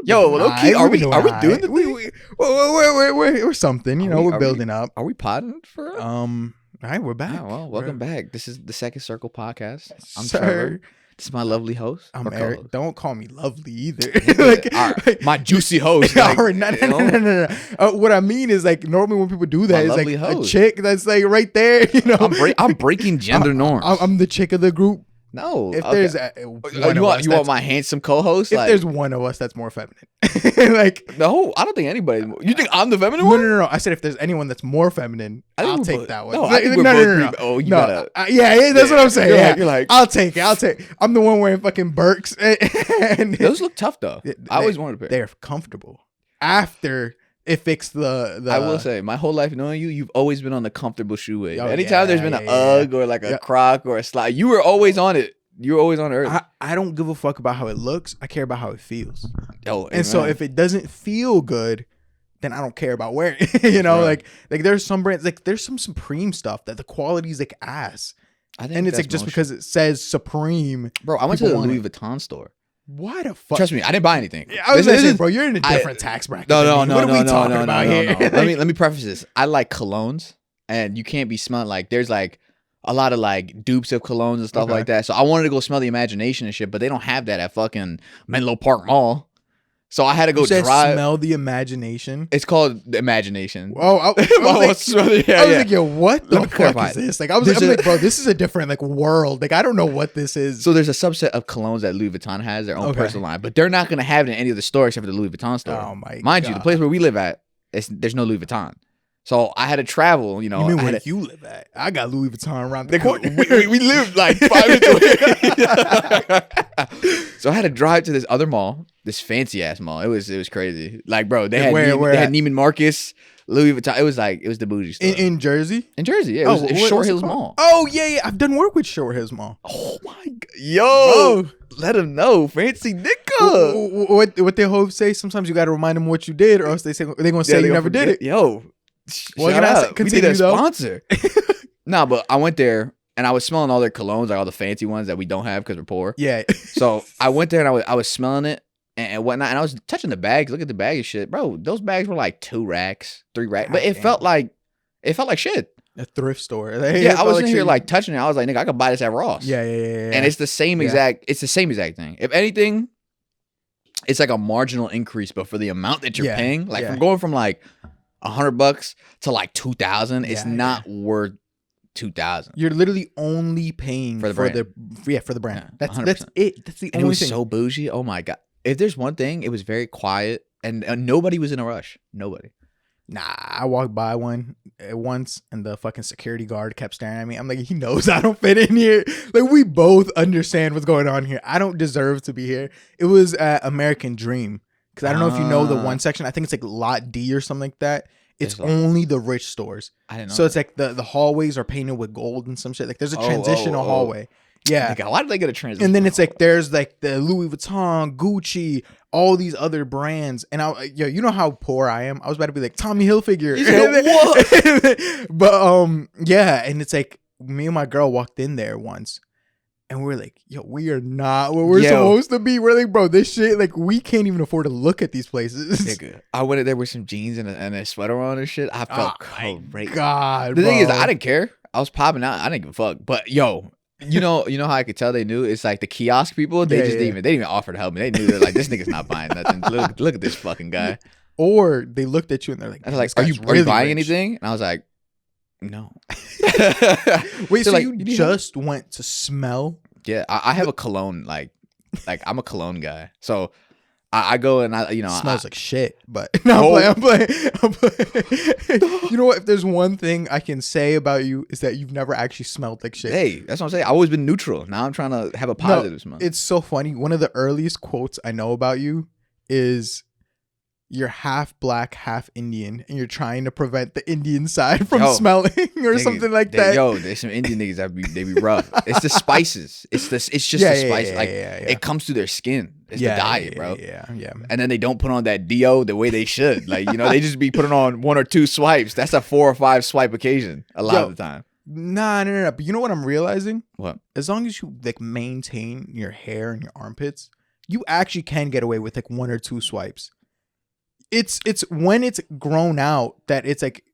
Yo, low key, are we doing the thing? We're something, we're building up. Are we potting for real? All right, we're back. Oh, well, welcome back. This is the Second Circle podcast. I'm Sir. Trevor. This is my lovely host. I'm Eric. Co-host. Don't call me lovely either. My juicy host. No. What I mean is like normally when people do that, it's like host. A chick that's like right there. I'm breaking gender norms. I'm the chick of the group. No, if there's you want my handsome co-host? If there's one of us that's more feminine, like no, I don't think anybody. You think I'm the feminine one? No. I said if there's anyone that's more feminine, I'll take that one. No, I think no. Oh, you gotta. Yeah, that's what I'm saying. You're like, I'll take it. I'm the one wearing fucking Birks. And those look tough though. I always wanted a pair. They're comfortable. After it fixed the. I will say, my whole life knowing you, you've always been on the comfortable shoe wave. Anytime there's been an UGG or like a Croc or a slide, you were always on it. You were always on earth. I don't give a fuck about how it looks. I care about how it feels. Oh, and so if it doesn't feel good, then I don't care about wearing it. Like there's some brands, like there's some Supreme stuff that the quality is like ass. I think, and it's like just because it says Supreme. Bro, I went to the Louis Vuitton store. Why the fuck? Trust me, I didn't buy anything. I was saying, bro, you're in a different tax bracket. No. What are we talking about here? Let me preface this. I like colognes, and you can't be smelling like there's like a lot of like dupes of colognes and stuff like that. So I wanted to go smell the Imagination and shit, but they don't have that at fucking Menlo Park Mall. So I had to go drive. Smell the Imagination. It's called the Imagination. Oh, I was like, yo, what the fuck is this? Like, I'm like, bro, this is a different like world. Like, I don't know what this is. So there's a subset of colognes that Louis Vuitton has their own personal line, but they're not gonna have it in any of the stores except for the Louis Vuitton store. Oh my Mind you, the place where we live at, there's no Louis Vuitton. So I had to travel, You mean where you live at? I got Louis Vuitton around the corner. We lived like 5 minutes away. So I had to drive to this other mall, this fancy ass mall. It was crazy. Like, bro, they had Neiman Marcus, Louis Vuitton. It was the bougie store. In Jersey? In Jersey, yeah. It was Short Hills Mall. Oh, yeah. I've done work with Short Hills Mall. Oh, my God. Yo, let them know. Fancy nigga. What they hope say, sometimes you got to remind them what you did, or else they're going to say you never did it. Yo. Well, can I continue, we need a sponsor. No, but I went there and I was smelling all their colognes, like all the fancy ones that we don't have because we're poor. Yeah. So I went there and I was smelling it and whatnot, and I was touching the bags. Look at the bag and shit, bro. Those bags were like 2 racks, 3 racks, but it felt like shit. A thrift store. Yeah, I was in here like touching it. I was like, nigga, I could buy this at Ross. Yeah. And it's the same exact. It's the same exact thing. If anything, it's like a marginal increase, but for the amount that you're paying, like from going from like $100 to like 2,000, it's not worth 2,000. You're literally only paying for the brand. For the brand. That's it. That's the only thing. So bougie. Oh my God. If there's one thing, it was very quiet and nobody was in a rush. Nobody. Nah, I walked by one once and the fucking security guard kept staring at me. I'm like, he knows I don't fit in here. Like, we both understand what's going on here. I don't deserve to be here. It was American Dream. Because I don't know if you know the one section. I think it's like Lot D or something like that. It's only the rich stores. I didn't know. So it's like the hallways are painted with gold and some shit. Like there's a transitional hallway. Yeah. Why did they get a transition? And then it's like there's like the Louis Vuitton, Gucci, all these other brands. And you know how poor I am. I was about to be like Tommy Hilfiger. What? But yeah, and it's like me and my girl walked in there once. And we're like, yo, we are not what we're supposed to be. We're like, bro, this shit, like, we can't even afford to look at these places. Nigga, I went in there with some jeans and a sweater on and shit. I felt great. God, the thing is, I didn't care. I was popping out. I didn't give a fuck. But yo, you know how I could tell they knew? It's like the kiosk people. They didn't even offer to help me. They knew they're like, this nigga's not buying nothing. Look at this fucking guy. Or they looked at you and they're like, I was like, are you buying anything? And I was like, no. Wait, so you just went to smell? Yeah, I have a cologne, like I'm a cologne guy. So I go and smells like shit, but no, I'm playing. You know what? If there's one thing I can say about you is that you've never actually smelled like shit. Hey, that's what I'm saying. I've always been neutral. Now I'm trying to have a positive smell. It's so funny. One of the earliest quotes I know about you is, you're half black, half Indian, and you're trying to prevent the Indian side from smelling or something like that. Yo, there's some Indian niggas that they be rough. It's the spices. It's just the spice. It comes through their skin. It's the diet, bro. Yeah. And then they don't put on that DO the way they should. Like, they just be putting on 1 or 2 swipes. That's a 4 or 5 swipe occasion a lot of the time. Nah. But you know what I'm realizing? What? As long as you like maintain your hair and your armpits, you actually can get away with like 1 or 2 swipes. It's when it's grown out that it's like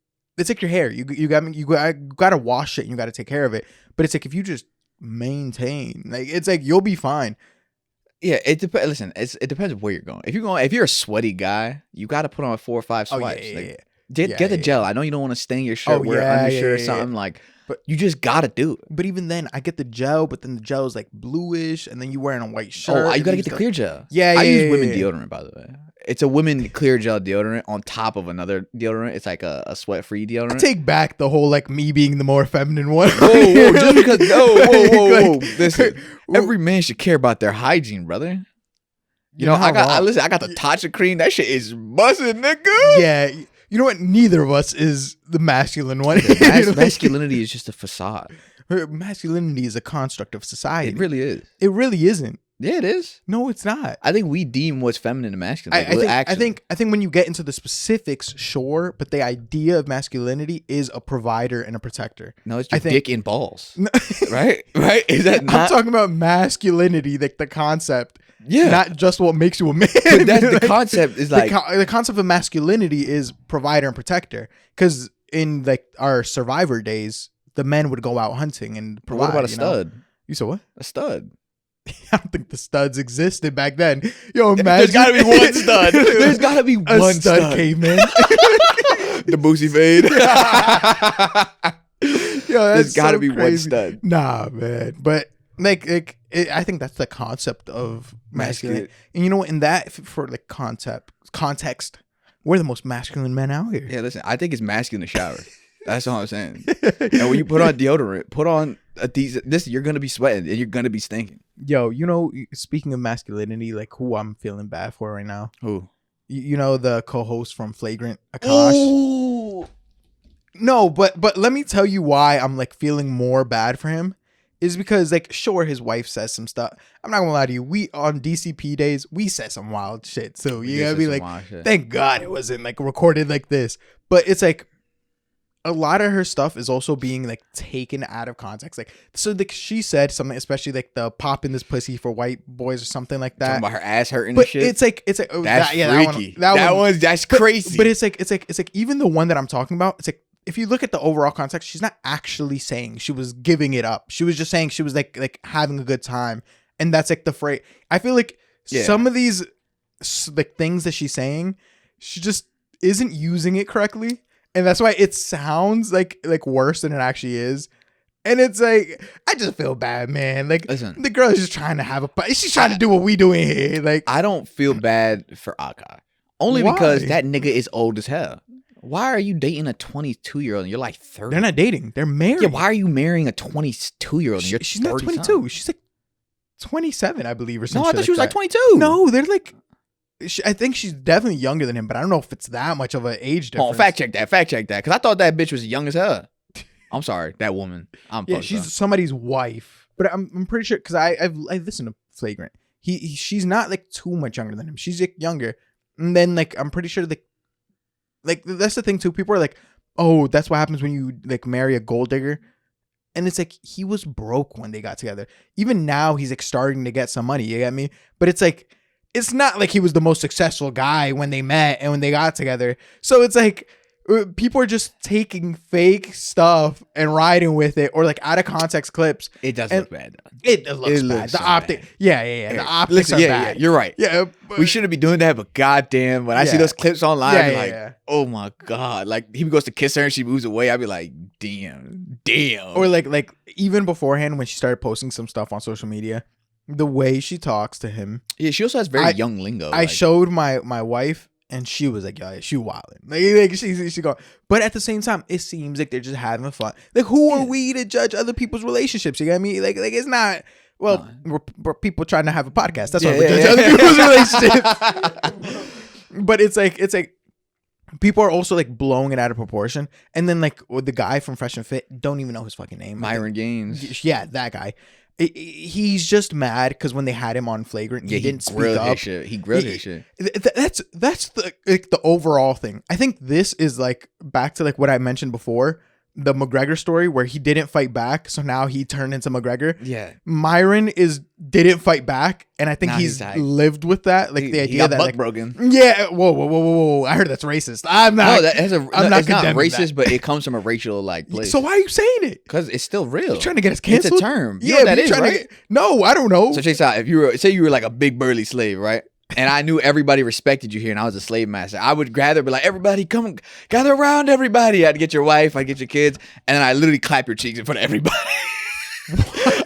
your hair. You gotta wash it and you gotta take care of it. But it's like if you just maintain, like it's like you'll be fine. Yeah, it depends. Listen, it depends where you're going. If you're a sweaty guy, you got to put on 4 or 5 swipes. Get the gel. I know you don't want to stain your shirt, wear undershirt or something like. But you just gotta do it. But even then, I get the gel, but then the gel is like bluish, and then you wearing a white shirt. Oh, you gotta get the clear gel. I use women deodorant, by the way. It's a women clear gel deodorant on top of another deodorant. It's like a sweat-free deodorant. I take back the whole like me being the more feminine one. Whoa, just because whoa. Listen, every man should care about their hygiene, brother. You know, I got the Tatcha cream. That shit is busting, nigga. Yeah. You know what? Neither of us is the masculine one. Masculinity is just a facade. Masculinity is a construct of society. It really is. It really isn't. Yeah, it is. No, it's not. I think we deem what's feminine and masculine. I think when you get into the specifics, sure, but the idea of masculinity is a provider and a protector. No, it's your dick and balls. Right? Is that not? I'm talking about masculinity, like the concept. Yeah. Not just what makes you a man. But that's the concept is like the concept of masculinity is provider and protector. Because in like our survivor days, the men would go out hunting and provide. What about a stud? You said what? A stud. I don't think the studs existed back then. Yo, imagine. There's gotta be one stud. There's gotta be one stud came in. The boosie fade. Yo, that's there's gotta be crazy. one stud. Nah, man. But I think that's the concept of masculine. And you know what? In that, for like context, we're the most masculine men out here. Yeah, listen, I think it's masculine to shower. That's all I'm saying. And when you put on deodorant, put on this, you're gonna be sweating and you're gonna be stinking. Yo, you know, speaking of masculinity, like who I'm feeling bad for right now. Who? You know the co-host from Flagrant, Akaash. Ooh. No, but let me tell you why I'm like feeling more bad for him. Is because like sure his wife says some stuff. I'm not gonna lie to you. We on DCP days we said some wild shit. So you gotta be like, thank God it wasn't like recorded like this. But it's like a lot of her stuff is also being like taken out of context. Like so like she said something, especially like the pop in this pussy for white boys or something like that. Talking about her ass hurting but and shit. It's like that's freaky. That's crazy. But it's like even the one that I'm talking about, it's like if you look at the overall context, she's not actually saying she was giving it up. She was just saying she was like having a good time. And that's like the phrase. I feel like some of these like things that she's saying, she just isn't using it correctly. And that's why it sounds like worse than it actually is. And it's like, I just feel bad, man. Like, listen, the girl is just trying to have she's trying to do what we doing here. Like, I don't feel bad for Akaash. Only because that nigga is old as hell. Why are you dating a 22-year-old and you're like 30? They're not dating. They're married. Yeah, why are you marrying a 22-year-old and you're She's not 22. She's like 27, I believe, or something. No, I thought she was like 22. No, they're like... I think she's definitely younger than him, but I don't know if it's that much of an age difference. Oh, fact check that. Because I thought that bitch was young as hell. I'm sorry, that woman. She's somebody's wife. But I'm pretty sure, because I listened to Flagrant. She's not like too much younger than him. She's like younger. And then like I'm pretty sure like that's the thing too. People are like, oh, that's what happens when you like marry a gold digger. And it's like he was broke when they got together. Even now he's like starting to get some money. You get me? But it's like it's not like he was the most successful guy when they met and when they got together. So it's like people are just taking fake stuff and riding with it, or like out of context clips. It does look bad though. It looks bad. The optic, bad. Yeah. The optics are bad. Yeah, you're right. Yeah, we shouldn't be doing that, but goddamn, when I see those clips online, I be like, oh my god, like he goes to kiss her and she moves away. I'd be like, damn. Or like even beforehand when she started posting some stuff on social media, the way she talks to him. Yeah, she also has very young lingo. I showed my wife. And she was like, "Yeah, she wilding." Like she going. But at the same time, it seems like they're just having fun. Like, who are we to judge other people's relationships? You get me? Like it's not. Well, we're people trying to have a podcast. That's why we judge other people's relationships. But it's like people are also like blowing it out of proportion. And then like the guy from Fresh and Fit, don't even know his fucking name. Myron Gaines. Yeah, that guy. He's just mad because when they had him on Flagrant, he didn't speak up. He grilled his shit. That's the overall thing. I think this is like back to like what I mentioned before. the McGregor story where he didn't fight back, so now he turned into McGregor. Yeah. Myron didn't fight back, and I think he's lived with that. Like the idea that like broken. Yeah. Whoa. I heard that's racist. I'm not. No, it's not racist, but it comes from a racial like place. So why are you saying it? Because it's still real. You're trying to get us canceled. It's a term. You know what that is, right? No, I don't know. So check this out. If you were like a big burly slave, right? And I knew everybody respected you here, and I was a slave master. I would rather be like, everybody, come gather around, everybody. I'd get your wife, I'd get your kids, and then I literally clap your cheeks in front of everybody.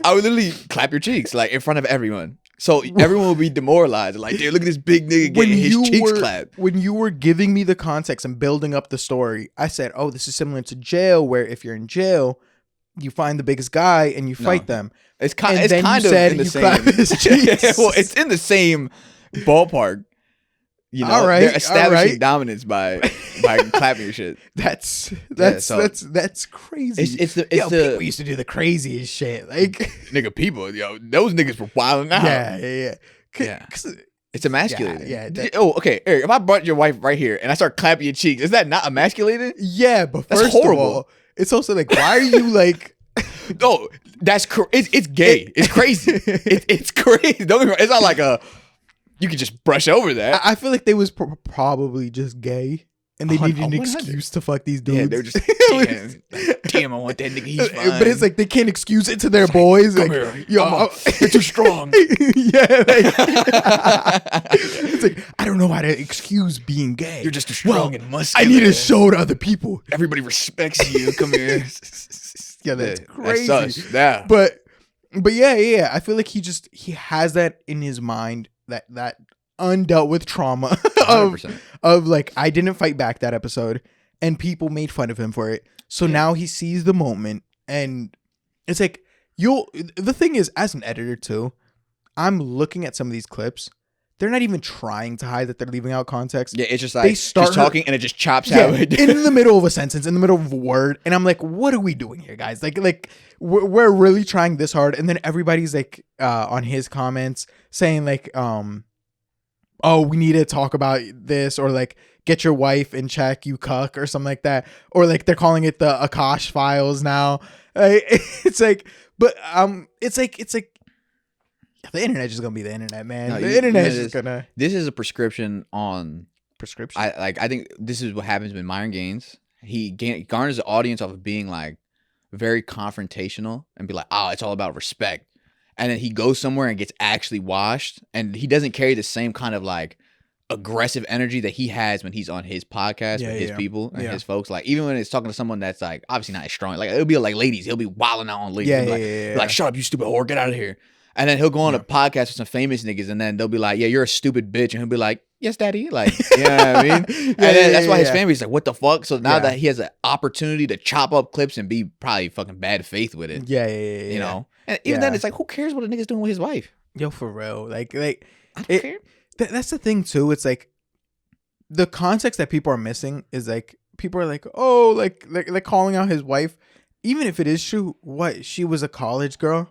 I would literally clap your cheeks like in front of everyone, so everyone would be demoralized. Like, dude, look at this big nigga getting his cheeks clapped. When you were giving me the context and building up the story, I said, "Oh, this is similar to jail, where if you're in jail, you find the biggest guy and you fight them." It's kind of in the same. Well, it's in the same ballpark. You know, they're establishing dominance by clapping your shit. That's crazy. It's people used to do the craziest shit. Like nigga, people, those niggas were wilding out. Yeah. It's emasculating. Yeah. Okay, Eric. If I brought your wife right here and I start clapping your cheeks, is that not emasculating? Yeah, but that's first horrible. Of all, it's also like, why are you like? No, it's gay. It's crazy. It's crazy. Don't get me wrong. It's not like you could just brush over that. I feel like they was probably just gay, and they needed an excuse to fuck these dudes. Yeah, they're just damn, I want that nigga. He's fine. But it's like they can't excuse it to their boys. Come like, here. Yo, you're too strong. Yeah, it's like I don't know how to excuse being gay. You're just too strong and muscular. I need to show to other people. Everybody respects you. Come here. Yeah, that's crazy. That's sus. Yeah. But yeah. I feel like he has that in his mind. That undealt with trauma of like, I didn't fight back that episode and people made fun of him for it. So now he sees the moment, and it's like the thing is, as an editor too, I'm looking at some of these clips. They're not even trying to hide that they're leaving out context. Yeah, it's just like she's talking and it just chops out. In the middle of a sentence, in the middle of a word. And I'm like, what are we doing here, guys? Like we're really trying this hard. And then everybody's like on his comments saying like, oh, we need to talk about this, or like, get your wife in check, you cuck, or something like that. Or like they're calling it the Akaash files now. It's like, but it's like, the internet's just gonna be the internet, man. No, the internet's just gonna. This is a prescription on prescription. I think this is what happens with Myron Gaines. He garners the audience off of being like very confrontational and be like, "Oh, it's all about respect," and then he goes somewhere and gets actually washed, and he doesn't carry the same kind of like aggressive energy that he has when he's on his podcast with his people and his folks. Like, even when it's talking to someone that's like obviously not as strong, like it'll be like ladies, he'll be wilding out on ladies, like shut up, you stupid whore, get out of here. And then he'll go on a podcast with some famous niggas, and then they'll be like, "Yeah, you're a stupid bitch," and he'll be like, "Yes, daddy." Like, you know what I mean? And then that's why his family's like, "What the fuck?" So now that he has an opportunity to chop up clips and be probably fucking bad faith with it, you know. And even then, it's like, who cares what a nigga's doing with his wife? Yo, for real, like I don't care. That's the thing too. It's like the context that people are missing is like people are like, oh, like calling out his wife, even if it is true. What, she was a college girl.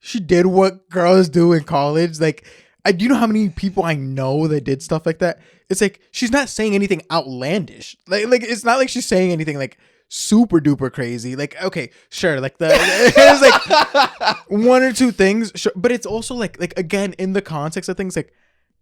She did what girls do in college. Like, do you know how many people I know that did stuff like that? It's like, she's not saying anything outlandish. Like it's not like she's saying anything like super duper crazy. Like, okay, sure. Like there's like one or two things, sure, but it's also like again, in the context of things, like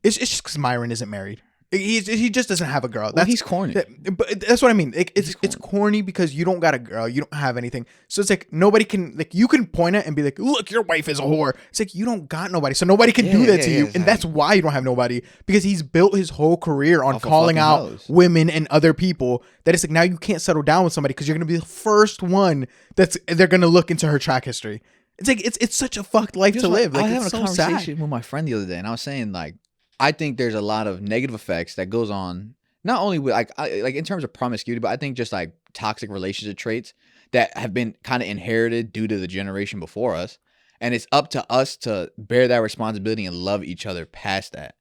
it's just because Myron isn't married. He just doesn't have a girl. Well, he's corny. But that's what I mean. Like, it's corny because you don't got a girl. You don't have anything. So it's like nobody can, like, you can point at and be like, look, your wife is a whore. It's like, you don't got nobody. So nobody can do that to you. Exactly. And that's why you don't have nobody, because he's built his whole career on calling out women and other people, that it's like, now you can't settle down with somebody because you're going to be the first one they're going to look into her track history. It's like, it's such a fucked life to live. Like, I was having a conversation with my friend the other day, and I was saying, like, I think there's a lot of negative effects that goes on, not only with like in terms of promiscuity, but I think just like toxic relationship traits that have been kind of inherited due to the generation before us. And it's up to us to bear that responsibility and love each other past that.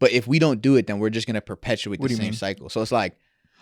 But if we don't do it, then we're just going to perpetuate the same cycle. So it's like,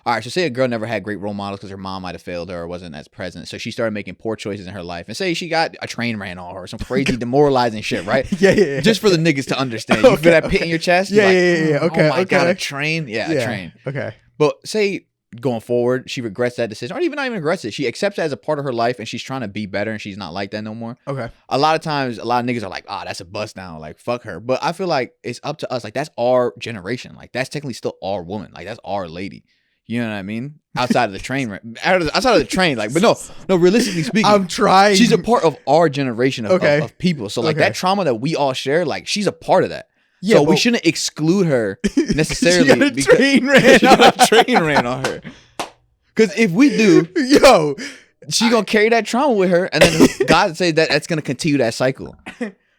all right, so say a girl never had great role models because her mom might have failed her or wasn't as present. So she started making poor choices in her life. And say she got a train ran on her or some crazy demoralizing shit, right? Yeah. Just for the niggas to understand. You feel that pit in your chest? Yeah. Okay. Oh my God, a train? Yeah, a train. Okay. But say going forward, she regrets that decision, or even not even regrets it. She accepts it as a part of her life, and she's trying to be better, and she's not like that no more. Okay. A lot of times, a lot of niggas are like, that's a bust down, like fuck her. But I feel like it's up to us. Like that's our generation. Like that's technically still our woman. Like that's our lady. You know what I mean? Outside of the train, outside of the train, like, but no. Realistically speaking, I'm trying. She's a part of our generation of people. So like that trauma that we all share, like she's a part of that. Yeah, so we shouldn't exclude her necessarily. She got a train ran on her. Because if we do, she gonna carry that trauma with her, and then God says that that's gonna continue that cycle.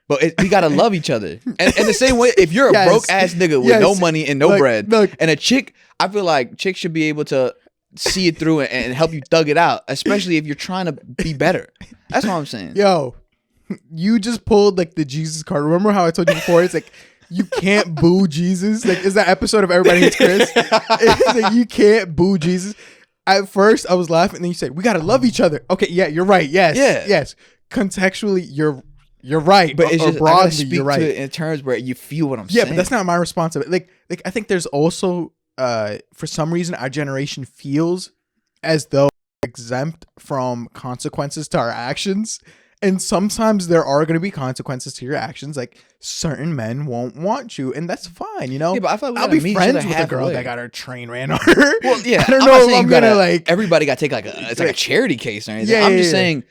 But we gotta love each other, and the same way, if you're a broke ass nigga with no money and no bread, and a chick, I feel like chicks should be able to see it through and help you thug it out, especially if you're trying to be better. That's what I'm saying. Yo, you just pulled like the Jesus card. Remember how I told you before? It's like you can't boo Jesus. Like, is that episode of Everybody Hates Chris? It's like you can't boo Jesus. At first, I was laughing, and then you said we gotta love each other. Okay, yeah, you're right. Yes. Contextually, you're right, but it's just broadly, you're right. To it in terms where you feel what I'm saying. Yeah, but that's not my responsibility. Like I think there's also for some reason our generation feels as though we're exempt from consequences to our actions, and sometimes there are going to be consequences to your actions. Like certain men won't want you, and that's fine, you know. Yeah, but I feel like I'll be friends with a girl that got her train ran on her. Well, yeah, I don't know if I'm gonna like everybody got to take it's like a charity case or anything. Yeah, I'm just saying.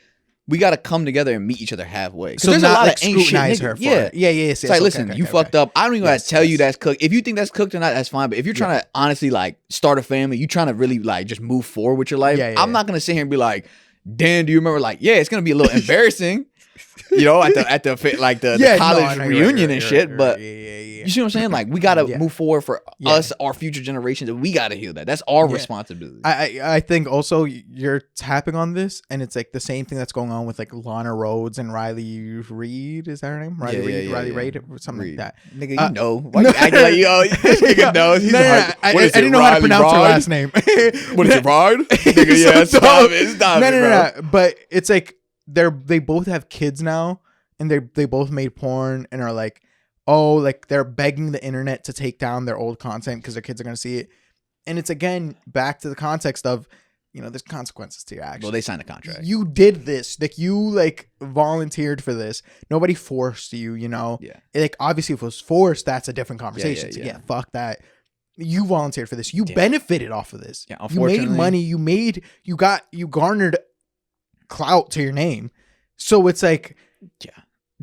We got to come together and meet each other halfway. So there's a lot of scrutinize her for it. Yeah. It's like, listen, you fucked up. I don't even have to tell you that's cooked. If you think that's cooked or not, that's fine. But if you're trying to honestly like start a family, you trying to really like just move forward with your life, I'm not going to sit here and be like, Dan, do you remember? Like, yeah, it's going to be a little embarrassing, you know, at the college reunion and shit. But you see what I'm saying? Like, we got to move forward for us, our future generations, and we got to heal that. That's our responsibility. I think also you're tapping on this, and it's like the same thing that's going on with like Lana Rhoades and Riley Reid. Is that her name? Riley Reid or something Reed. Like that. Nigga, you know. Why you acting like, this nigga knows? He's I didn't know how to pronounce her last name. What is it, Rod? Nigga, yeah, stop it. No. But it's like they both have kids now, and they both made porn and are like, like they're begging the internet to take down their old content because their kids are going to see it. And it's again back to the context of, you know, there's consequences to your actions. Well, they signed a contract. You did this. Like you like volunteered for this. Nobody forced you, you know? Yeah. Like obviously if it was forced, that's a different conversation. Yeah, fuck that. You volunteered for this. You benefited off of this. Yeah, unfortunately. You made money. You garnered clout to your name. So it's like,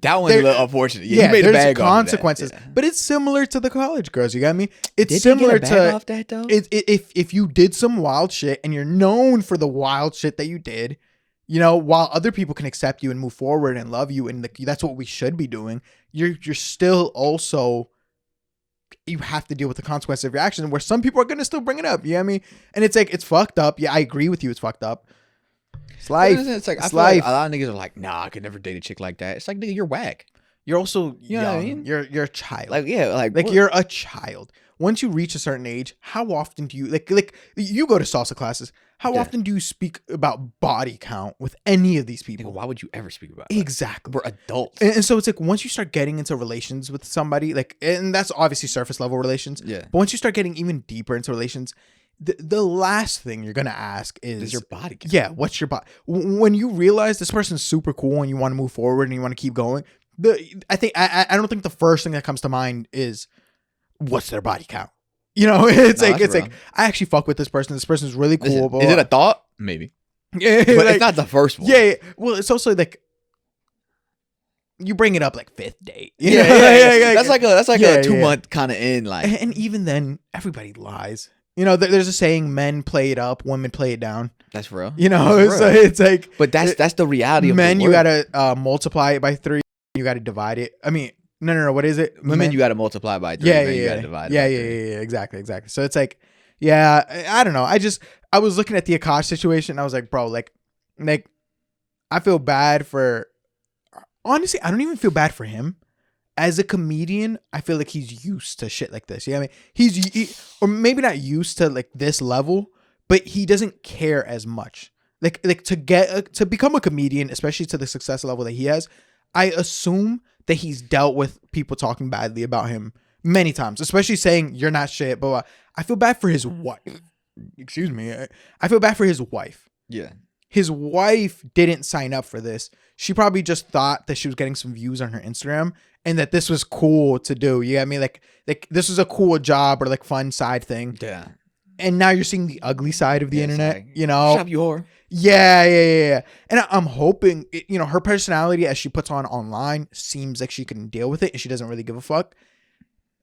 that one's a little unfortunate. Yeah, you made a bag consequences, but it's similar to the college girls. You got me? It's similar to off that though. If you did some wild shit and you're known for the wild shit that you did, you know, while other people can accept you and move forward and love you, and that's what we should be doing. You're still also, you have to deal with the consequences of your actions, where some people are gonna still bring it up. You know what I mean? And it's like, it's fucked up. Yeah, I agree with you. It's fucked up. It's life. It's like, I feel like a lot of niggas are like, nah, I could never date a chick like that. It's like, nigga, you're whack. You're also you know what I mean? You're a child. Like, yeah, like you're a child. Once you reach a certain age, how often do you like you go to salsa classes? How often do you speak about body count with any of these people? Nigga, why would you ever speak about that? Exactly. We're adults. And so it's like once you start getting into relations with somebody, like, and that's obviously surface level relations. Yeah. But once you start getting even deeper into relations, the last thing you're gonna ask is your body count. Yeah, what's your body? When you realize this person's super cool and you want to move forward and you want to keep going, I don't think the first thing that comes to mind is what's their body count. You know, it's like I actually fuck with this person. This person's really cool. Is it a thought? Maybe. Yeah, but like, it's not the first one. Yeah. Well, it's also like you bring it up like fifth date. Yeah. That's like a 2 month kind of in like. And even then, everybody lies. You know, there's a saying: men play it up, women play it down. That's real. You know, it's like. But that's the reality of men. The you gotta multiply it by 3. You gotta divide it. I mean, no. What is it? Women, you gotta multiply by 3. You gotta divide. Yeah. Exactly. So it's like, I don't know. I was looking at the Akaash situation. And I was like, bro, like, I feel bad for. Honestly, I don't even feel bad for him. As a comedian, I feel like he's used to shit like this. You know what I mean? Or maybe not used to like this level, but he doesn't care as much. Like to become a comedian, especially to the success level that he has, I assume that he's dealt with people talking badly about him many times, especially saying you're not shit. But I feel bad for his wife. excuse me, I feel bad for his wife. Yeah. His wife didn't sign up for this. She probably just thought that she was getting some views on her Instagram and that this was cool to do. You know what I mean? Like this was a cool job or like fun side thing. Yeah. And now you're seeing the ugly side of the internet, like, you know? Shut up, you whore. Yeah. And I'm hoping, you know, her personality as she puts on online seems like she can deal with it and she doesn't really give a fuck.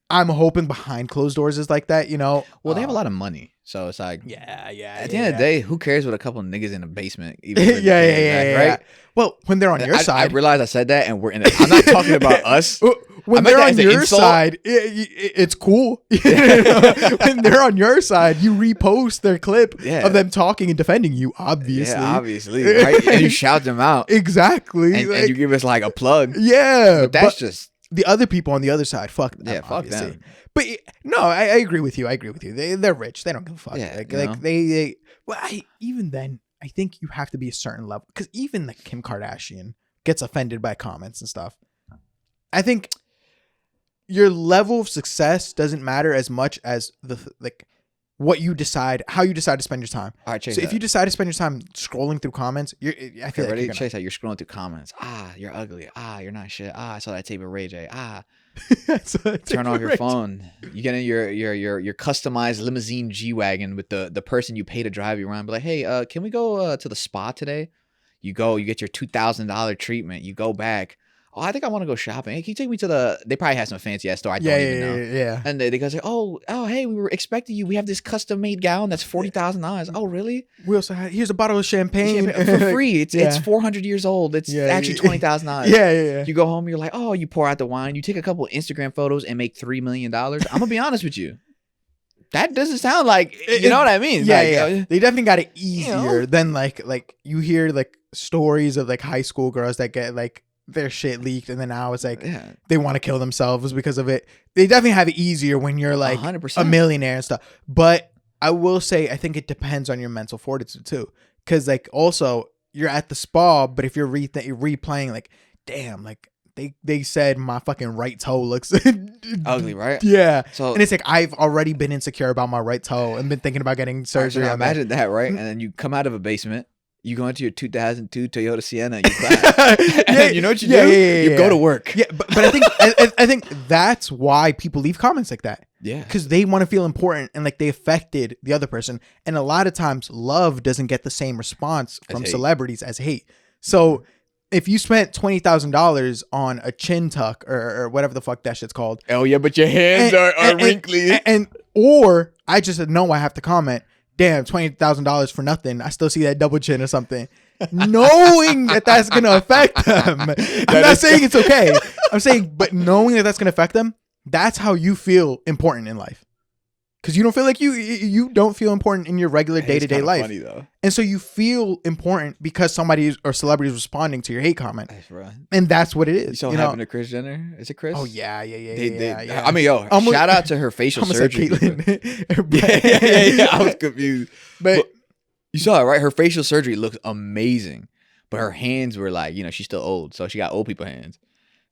I'm hoping behind closed doors is like that, you know? Well, they have a lot of money. So it's like, yeah. At the end of the day, who cares what a couple of niggas in a basement? Even Right? Well, when they're on your side. I realized I said that and we're in it. I'm not talking about us. When they're on your side, it's cool. When they're on your side, you repost their clip of them talking and defending you, obviously. Yeah, obviously, right? And you shout them out. Exactly. And you give us like a plug. Yeah. But that's just... The other people on the other side, fuck them. Yeah, fuck obviously. them. But no, I agree with you. They're rich. They don't give a fuck. Yeah, Even then, I think you have to be a certain level. Because even like Kim Kardashian gets offended by comments and stuff. I think your level of success doesn't matter as much as what you decide, how you decide to spend your time. All right, Chase. So if you decide to spend your time scrolling through comments, I feel like Chase, you're scrolling through comments. You're ugly. You're not shit. I saw that tape of Ray J. Turn off your phone. You get in your customized limousine G-Wagon with the person you pay to drive you around. Be like, hey, can we go to the spa today? You go, you get your $2,000 treatment. You go back. Oh, I think I want to go shopping. Hey, can you take me to they probably have some fancy ass store. I don't even know. Yeah. And they go say, oh, hey, we were expecting you. We have this custom made gown that's $40,000. Oh, really? We also have, here's a bottle of champagne for free. It's 400 years old. It's actually $20,000. Yeah. You go home, you're like, oh, you pour out the wine. You take a couple of Instagram photos and make $3 million. I'm gonna be honest with you. That doesn't sound like, you know what I mean? Yeah. They definitely got it easier than like you hear like stories of like high school girls that get like their shit leaked and then now it's like they want to kill themselves because of it. They definitely have it easier when you're like 100%. A millionaire and stuff. But I will say I think it depends on your mental fortitude too. Because like also you're at the spa, but if you're replaying like, damn, like they said my fucking right toe looks ugly, right? Yeah. So and it's like I've already been insecure about my right toe and been thinking about getting surgery. Imagine that, right? And then you come out of a basement. You go into your 2002 Toyota Sienna, you clap. And then you know what you do? You go to work. Yeah, but I think that's why people leave comments like that. Yeah. Because they want to feel important and like they affected the other person. And a lot of times love doesn't get the same response from celebrities as hate. So if you spent $20,000 on a chin tuck or whatever the fuck that shit's called. Oh yeah, but your hands are wrinkly. Or I just said, no, I have to comment. Damn, $20,000 for nothing. I still see that double chin or something. Knowing that that's going to affect them. I'm not saying it's okay. I'm saying, but knowing that that's going to affect them, that's how you feel important in life. Because you don't feel like you don't feel important in your regular day-to-day life. Funny, though. And so you feel important because somebody or celebrity is responding to your hate comment. That's right. And that's what it is. You saw what happened to Kris Jenner? Is it Kris? Oh, yeah. I mean, shout out to her facial surgery. Yeah. I was confused. But you saw it, right? Her facial surgery looks amazing. But her hands were like, she's still old. So she got old people hands.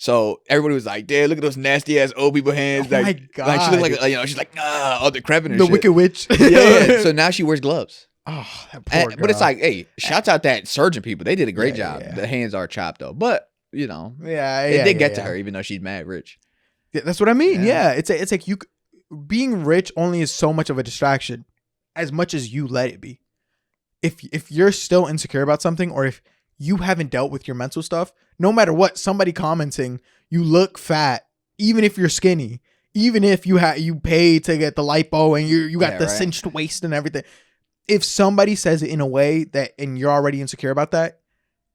So everybody was like, "Damn, look at those nasty ass old people hands." Oh my God. Like she looked like, she's like, all decrepit and the shit. Wicked Witch. Yeah. So now she wears gloves. Oh, that poor girl. But it's like, hey, shouts out that surgeon people. They did a great job. The hands are chopped though, but it did get to her, even though she's mad rich. Yeah, that's what I mean. Yeah, it's like you being rich only is so much of a distraction, as much as you let it be. If you're still insecure about something, or if you haven't dealt with your mental stuff, no matter what, somebody commenting, you look fat, even if you're skinny, even if you pay to get the lipo and you got the cinched waist and everything. If somebody says it in a way that, and you're already insecure about that,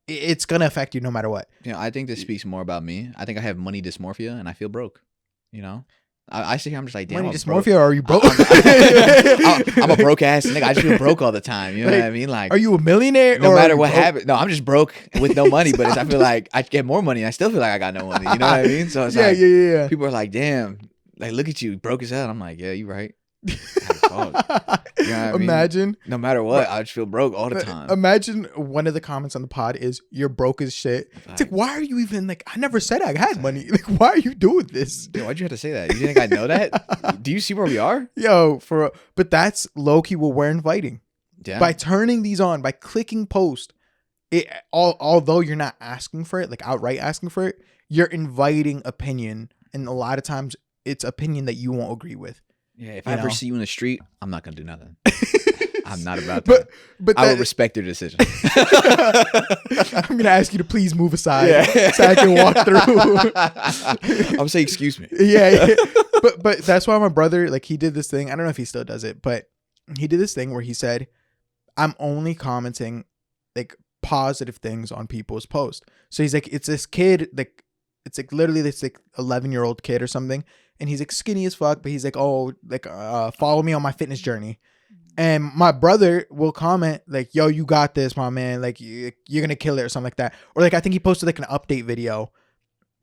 it's going to affect you no matter what. I think this speaks more about me. I think I have money dysmorphia and I feel broke, I sit here, I'm just like, damn, money dysmorphia, or are you broke? I'm a broke ass nigga. I just feel broke all the time. You know what I mean? Like, are you a millionaire? No matter what happens. No, I'm just broke with no money. But I feel like I get more money and I still feel like I got no money. You know what I mean? So it's yeah. People are like, damn, like, look at you, broke as hell. I'm like, yeah, you right. You know what Imagine. I mean? No matter what, I just feel broke all the time. Imagine one of the comments on the pod is, "You're broke as shit." It's like, why are you even like? I never said I had money. Like, why are you doing this? Dude, why'd you have to say that? You think I know that? Do you see where we are? Yo, but that's low key what we're inviting. Yeah. By turning these on, by clicking post, although you're not asking for it, like outright asking for it, you're inviting opinion, and a lot of times it's opinion that you won't agree with. Yeah, if I ever see you in the street, I'm not gonna do nothing. I'm not about that. But I will respect your decision. I'm gonna ask you to please move aside so I can walk through. I'm gonna say excuse me. Yeah. But that's why my brother, like, he did this thing. I don't know if he still does it, but he did this thing where he said, "I'm only commenting like positive things on people's posts." So he's like, it's this kid, like, it's like literally this like 11-year-old kid or something. And he's like skinny as fuck, but he's like, "Oh, like, follow me on my fitness journey." And my brother will comment like, "Yo, you got this, my man. Like, you're going to kill it," or something like that. Or like, I think he posted like an update video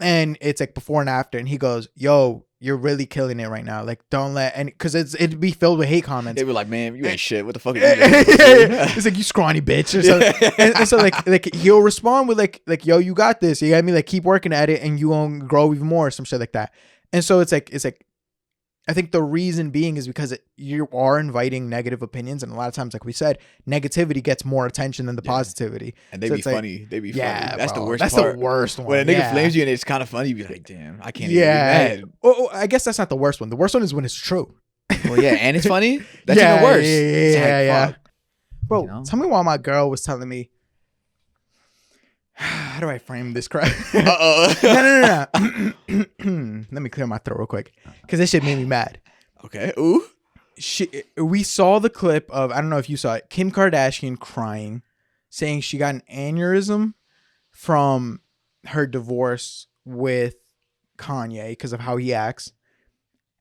and it's like before and after. And he goes, "Yo, you're really killing it right now. Like, don't let any," cause it'd be filled with hate comments. They were like, "Man, you ain't shit. What the fuck are you doing?" It's like, "You scrawny bitch," or something. And so like he'll respond with like, "Yo, you got this. You got me. Like, keep working at it and you won't grow even more," or some shit like that. And so it's like, I think the reason being is because you are inviting negative opinions. And a lot of times, like we said, negativity gets more attention than the positivity. And they be funny. They be funny. That's bro, the worst That's part. the worst one. When a nigga flames you and it's kind of funny, you be like, "Damn, I can't even be mad." Oh, I guess that's not the worst one. The worst one is when it's true. Well, yeah, and it's funny. That's even worse. Yeah. Bro, You know? tell me why my girl was telling me, how do I frame this crap? No. Let me clear my throat real quick, because this shit made me mad. Okay. Ooh. We saw the clip of, I don't know if you saw it, Kim Kardashian crying, saying she got an aneurysm from her divorce with Kanye because of how he acts,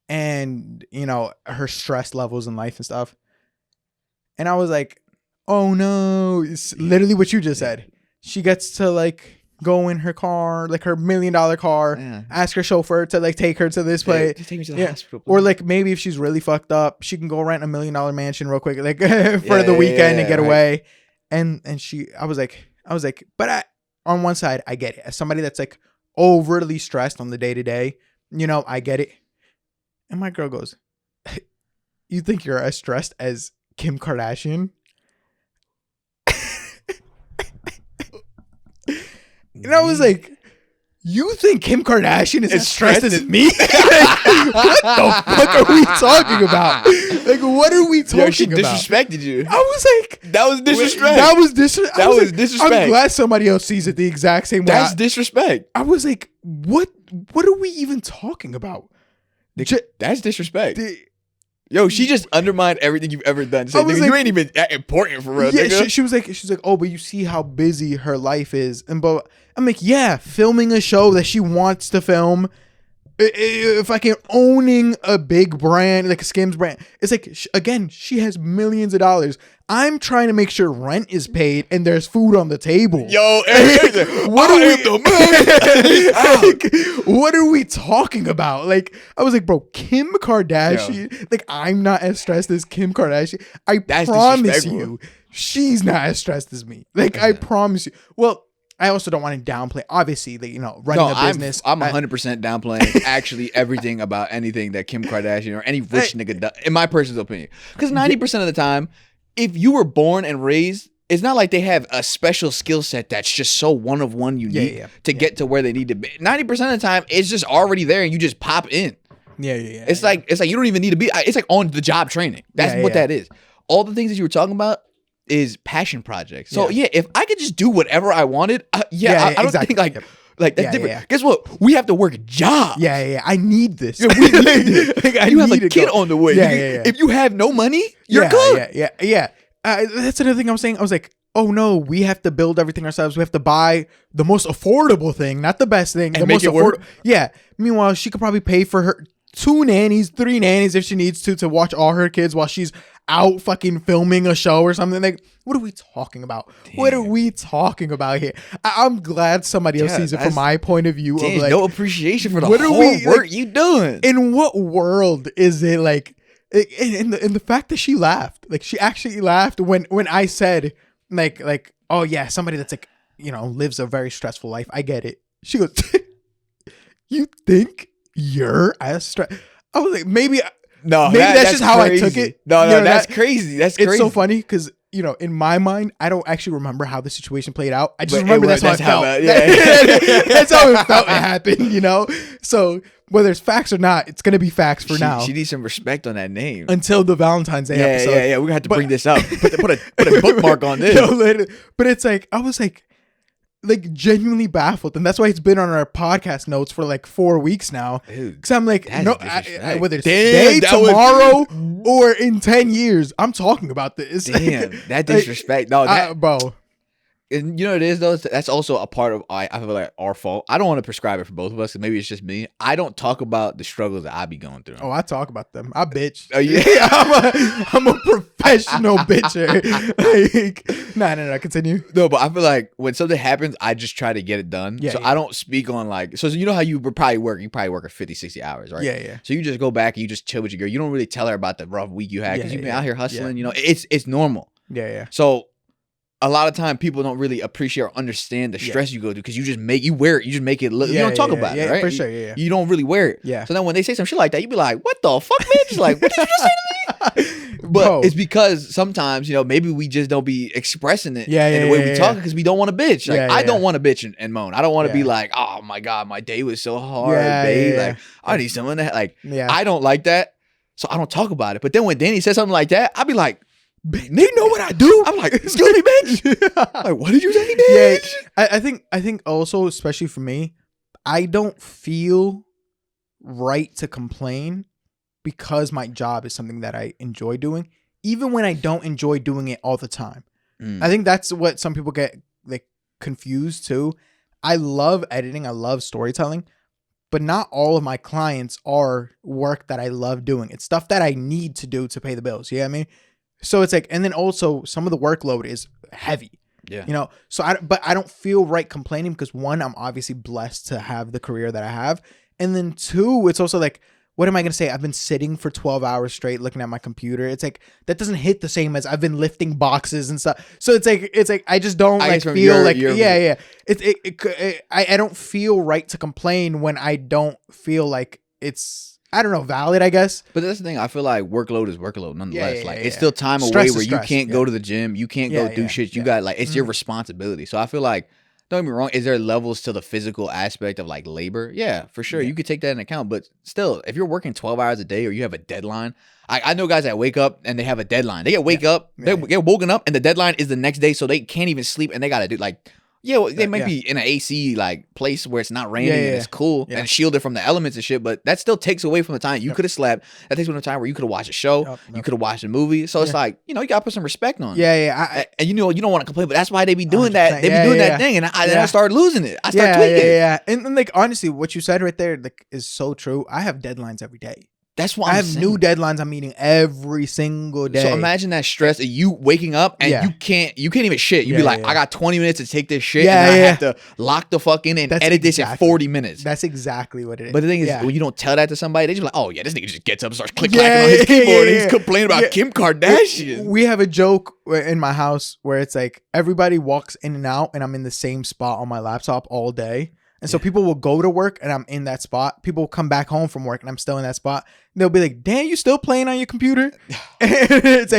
and, you know, her stress levels in life and stuff. And I was like, oh no, it's literally what you just said. She gets to like go in her car, like her $1 million car, ask her chauffeur to like take her to this place. Just take me to the hospital, please. Or like maybe if she's really fucked up, she can go rent $1 million mansion real quick, like for the weekend and get away. And I was like, but on one side, I get it. As somebody that's like overly stressed on the day to day, you know, I get it. And my girl goes, "You think you're as stressed as Kim Kardashian?" And I was like, "You think Kim Kardashian is as stressed as me?" Like, what the fuck are we talking about? Like, what are we talking she about? disrespected you. I was like, that was disrespect. That was disrespect. I'm glad somebody else sees it the exact same way. That's disrespect. I was like, what are we even talking about? That's disrespect. Yo, she just undermined everything you've ever done. Say, nigga, you ain't even that important for real. Yeah, she was like, "Oh, but you see how busy her life is." And but I'm like, yeah, filming a show that she wants to film. If I can, owning a big brand like a Skims brand, it's like, again, she has millions of dollars. I'm trying to make sure rent is paid and there's food on the table. Yo, what are we talking about? Like, I was like, bro, Kim Kardashian. Like, I'm not as stressed as Kim Kardashian. That's promise you, she's not as stressed as me. Like, I promise you. Well, I also don't want to downplay, obviously, that, you know, running a business. I'm 100% downplaying actually everything about anything that Kim Kardashian or any rich nigga does, in my personal opinion. Because 90% of the time, if you were born and raised, it's not like they have a special skill set that's just so one of one unique to get to where they need to be. 90% of the time, it's just already there and you just pop in. It's like you don't even need to be. It's like on the job training. That's what that is. All the things that you were talking about is passion projects. So if I could just do whatever I wanted, I don't think like that's different. Guess what? We have to work a job. I need this. We need this. You have a kid on the way. If you have no money, you're good. That's another thing I was saying. I was like, oh no, we have to build everything ourselves. We have to buy the most affordable thing, not the best thing. And the make most it work. Yeah. Meanwhile, she could probably pay for her 2 nannies, 3 nannies if she needs to watch all her kids while she's out fucking filming a show or something. Like, what are we talking about? Damn. What are we talking about here? I'm glad somebody else sees it from my point of view. Of like, no appreciation for the whole work you doing. In what world is it like And the fact that she laughed, like she actually laughed when I said like, oh yeah, somebody that's like, you know, lives a very stressful life. I get it. She goes, you think you're as stressed? I was like, maybe that's just how crazy. I took it. No, that's crazy. That's crazy. It's so funny because, you know, in my mind, I don't actually remember how the situation played out. I just remember that's how it felt. That's how it felt. It happened, you know? So whether it's facts or not, it's going to be facts for now. She needs some respect on that name. Until the Valentine's Day episode. Yeah. We're going to have to bring this up. Put a bookmark on this. But it's like, I was like genuinely baffled, and that's why it's been on our podcast notes for like 4 weeks now. Because I'm like, no, whether it's today, tomorrow, or in 10 years, I'm talking about this. Damn, that disrespect. No, bro. And you know what it is though? That's also a part of I feel like our fault. I don't want to prescribe it for both of us. Maybe it's just me. I don't talk about the struggles that I be going through. Oh, I talk about them. I bitch. Oh yeah, I'm a professional bitcher. Like, no. Continue. No, but I feel like when something happens, I just try to get it done. Yeah, so I don't speak on like. So you know how you probably work. You probably work at 50, 60 hours, right? Yeah. So you just go back and you just chill with your girl. You don't really tell her about the rough week you had because you've been out here hustling. You know, it's normal. Yeah. So a lot of time people don't really appreciate or understand the stress you go through because you wear it. You just make it look. You don't talk about it, right? For sure. Yeah. You don't really wear it. Yeah. So then when they say some shit like that, you be like, "What the fuck, bitch?" Like, what did you just say to me? But it's because sometimes, you know, maybe we just don't be expressing it in the way we talk because we don't want to bitch. Like I don't want to bitch and moan. I don't want to be like, "Oh my god, my day was so hard, babe." Like I need someone that I don't like that, so I don't talk about it. But then when Danny says something like that, I be like, they know what I do. I'm like, excuse me, bitch. Like, what did you say, bitch? Yeah, I think also, especially for me, I don't feel right to complain because my job is something that I enjoy doing, even when I don't enjoy doing it all the time. I think that's what some people get like confused too. I love editing. I love storytelling, but not all of my clients are work that I love doing. It's stuff that I need to do to pay the bills. You know what I mean? So it's like, and then also some of the workload is heavy, you know? So but I don't feel right complaining because one, I'm obviously blessed to have the career that I have. And then two, it's also like, what am I going to say? I've been sitting for 12 hours straight looking at my computer. It's like, that doesn't hit the same as I've been lifting boxes and stuff. So it's like, I just don't like feel like, I don't feel right to complain when I don't feel like it's, I don't know, valid, I guess. But that's the thing. I feel like workload is workload nonetheless. It's still time away where you can't go to the gym. You can't go do shit. You got like, it's your responsibility. So I feel like, don't get me wrong, is there levels to the physical aspect of like labor? Yeah, for sure. You could take that into account. But still, if you're working 12 hours a day or you have a deadline, I know guys that wake up and they have a deadline. They get woken up and the deadline is the next day. So they can't even sleep and they got to do like, they might be in an AC like place where it's not raining and it's cool and shielded from the elements and shit, but that still takes away from the time you could have slept. That takes away from the time where you could have watched a show, you could have watched a movie. So it's like, you know, you gotta put some respect on it. And you know, you don't want to complain, but that's why they be doing that. They be doing that thing, and I start losing it. I start tweaking. And like honestly, what you said right there like is so true. I have deadlines every day. That's why I have new deadlines I'm meeting every single day. So imagine that stress of you waking up and you can't even shit. You be like, I got 20 minutes to take this shit and I have to lock the fuck in and edit this in 40 minutes. That's exactly what it is. But the thing is, when you don't tell that to somebody, they just be like, oh yeah, this nigga just gets up and starts click-clacking on his keyboard and he's complaining about Kim Kardashian. We have a joke in my house where it's like everybody walks in and out and I'm in the same spot on my laptop all day. And so people will go to work and I'm in that spot. People will come back home from work and I'm still in that spot. They'll be like, "Damn, you still playing on your computer?" it's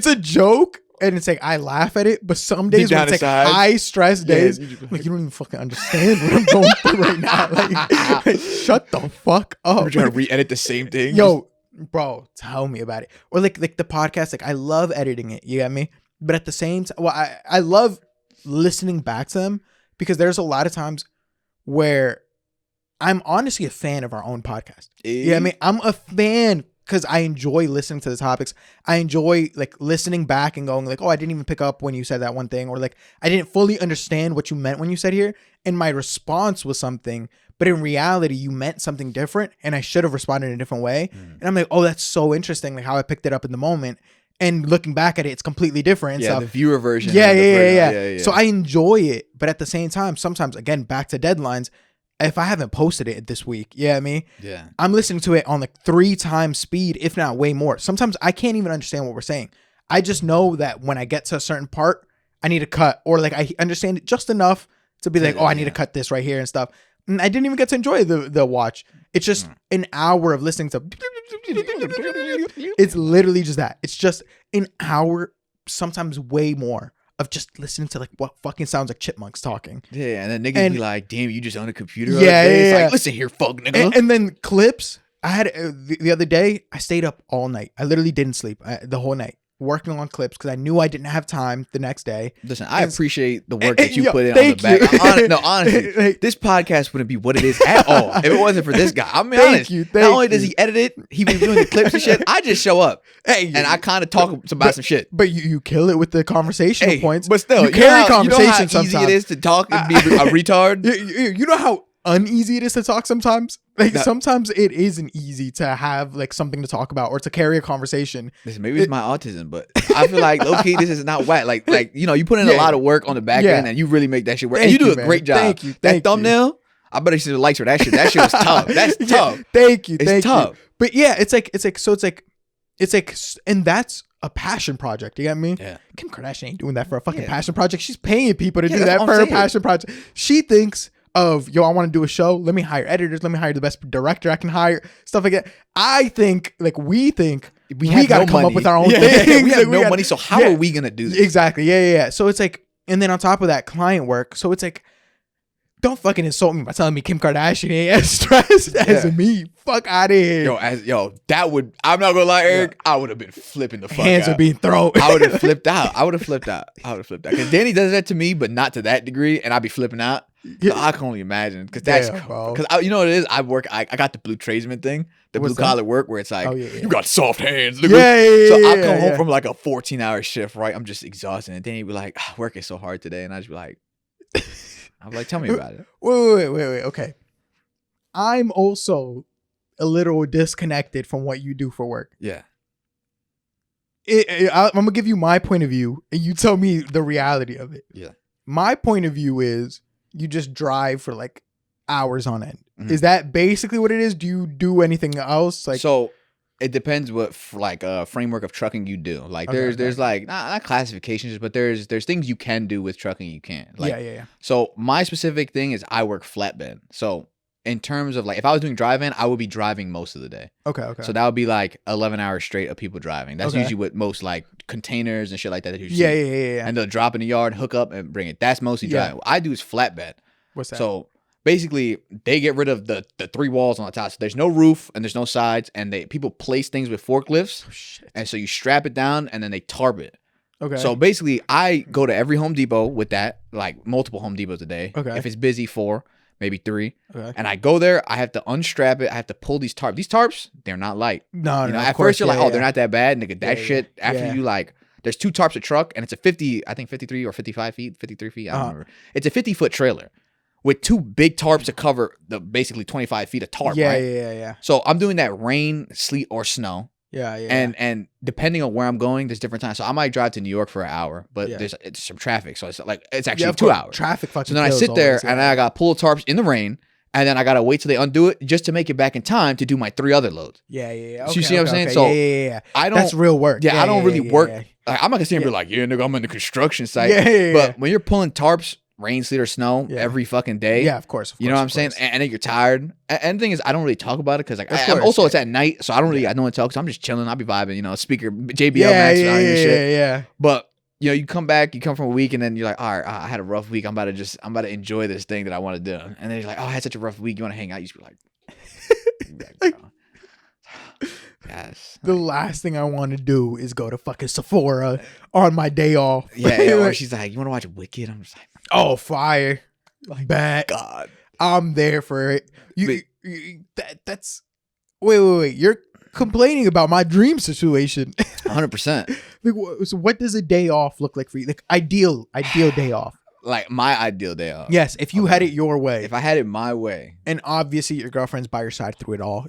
a joke. And it's like, I laugh at it. But some days when it's like high stress days, like you don't even fucking understand what I'm going through right now. Like shut the fuck up. We're trying to re-edit the same thing. Yo, bro, tell me about it. Or like the podcast, like I love editing it. You get me? But at the same time, I love listening back to them. Because there's a lot of times where I'm honestly a fan of our own podcast. You know what I mean? I'm a fan because I enjoy listening to the topics. I enjoy like listening back and going like, oh, I didn't even pick up when you said that one thing. Or like, I didn't fully understand what you meant when you said here. And my response was something, but in reality, you meant something different. And I should have responded in a different way. And I'm like, oh, that's so interesting. Like how I picked it up in the moment. And looking back at it, it's completely different. And stuff. The viewer version. Yeah. So I enjoy it. But at the same time, sometimes, again, back to deadlines, if I haven't posted it this week, yeah, yeah, I'm listening to it on like 3 times speed, if not way more. Sometimes I can't even understand what we're saying. I just know that when I get to a certain part, I need to cut, or like I understand it just enough to be like, oh, I need to cut this right here and stuff. And I didn't even get to enjoy the watch. It's just an hour of listening to. It's literally just that. It's just an hour, sometimes way more, of just listening to like what fucking sounds like chipmunks talking. Yeah, and then niggas be like, "Damn, you just on a computer?" Yeah, It's like, listen here, fuck nigga. And then clips. I had the other day. I stayed up all night. I literally didn't sleep the whole night, working on clips because I knew I didn't have time the next day. Listen, I appreciate the work that you put in on the back. No, honestly, this podcast wouldn't be what it is at all if it wasn't for this guy. I'm being honest. Not only does he edit it, he be doing the clips and shit. I just show up and I kind of talk about some shit. But you kill it with the conversational points. But still, you carry conversation. You know how easy it is to talk and be a retard. You know how uneasy it is to talk sometimes. Like sometimes it isn't easy to have like something to talk about or to carry a conversation. Listen, maybe it's my autism, but I feel like low key this is not whack. Like you put in a lot of work on the back end and you really make that shit work. And you do a great job. Thank you. That thumbnail, I bet you see the likes for that shit. That shit was tough. That's tough. Thank you. It's tough. But yeah, it's like, and that's a passion project. You get me? Yeah. Kim Kardashian ain't doing that for a fucking passion project. She's paying people to do that for her passion project. She thinks of, yo, I want to do a show. Let me hire editors. Let me hire the best director I can hire. Stuff like that. I think, like, we think we got to come up with our own thing. We have no money, so how are we going to do this? Exactly. Yeah. So it's like, and then on top of that, client work. So it's like, don't fucking insult me by telling me Kim Kardashian ain't as stressed as me. Fuck out of here. That would, I'm not gonna lie, Eric, I would have been flipping the fuck out. Hands are being thrown. I would have flipped out. Because Danny does that to me, but not to that degree, and I'd be flipping out. So I can only imagine, because that's, because you know what it is? I got the blue tradesman thing, the blue collar work, where it's like, you got soft hands. So I come home from like a 14-hour shift, right? I'm just exhausted, and Danny be like, working so hard today, and I just be like, I'm like, tell me about it. Wait. Okay. I'm also a little disconnected from what you do for work. Yeah. I'm going to give you my point of view and you tell me the reality of it. Yeah. My point of view is you just drive for like hours on end. Mm-hmm. Is that basically what it is? Do you do anything else? Like, so it depends what framework of trucking you do. Like there's like not classifications, but there's things you can do with trucking you can't. Like, yeah. So my specific thing is I work flatbed. So in terms of like if I was doing drive-in, I would be driving most of the day. Okay. So that would be like 11 hours straight of people driving. That's usually what most like containers and shit like that you see. Yeah. And they'll drop in the yard, hook up, and bring it. That's mostly driving. What I do is flatbed. What's that? So basically, they get rid of the 3 walls on the top. So there's no roof and there's no sides. And people place things with forklifts. Oh, shit. And so you strap it down and then they tarp it. Okay. So basically, I go to every Home Depot with that, like multiple Home Depots a day. Okay. If it's busy, 4, maybe 3. Okay. And I go there. I have to unstrap it. I have to pull these tarps. These tarps, they're not light. No. At first, you're like, they're not that bad. Nigga, that shit, after you like, there's 2 tarps a truck and it's a 53 or 55 feet, 53 feet. I don't remember. It's a 50-foot trailer with 2 big tarps to cover the basically 25 feet of tarp, right? Yeah. So I'm doing that rain, sleet, or snow. Yeah. And depending on where I'm going, there's different times. So I might drive to New York for an hour, but it's some traffic. So it's actually 2 hours. Traffic fucking. So then I sit there and I got to pull tarps in the rain. And then I got to wait till they undo it just to make it back in time to do my 3 other loads. Yeah. Okay, so you see what I'm saying? So yeah. I don't. That's real work. Yeah, I don't really work. Like, I'm not going to sit here and be like, nigga, I'm in the construction site. But when you're pulling tarps, rain, sleet, or snow every fucking day. Yeah, of course. You know what I'm saying? And then you're tired. And the thing is, I don't really talk about it because like it's at night, so I don't really know what to talk. So I'm just chilling. I'll be vibing, speaker, JBL Max, shit. Yeah. But you come back, you come from a week, and then you're like, all right, I had a rough week. I'm about to enjoy this thing that I want to do. And then you're like, oh, I had such a rough week. You want to hang out? You just be like, yes. The last thing I want to do is go to fucking Sephora on my day off. Yeah. Or she's like, you want to watch Wicked? I'm just like, oh, fire. Like, bet. God. I'm there for it. That's wait. You're complaining about my dream situation. 100%. So what does a day off look like for you? Like ideal day off. Like my ideal day off. Yes, if you had it your way. If I had it my way. And obviously your girlfriend's by your side through it all,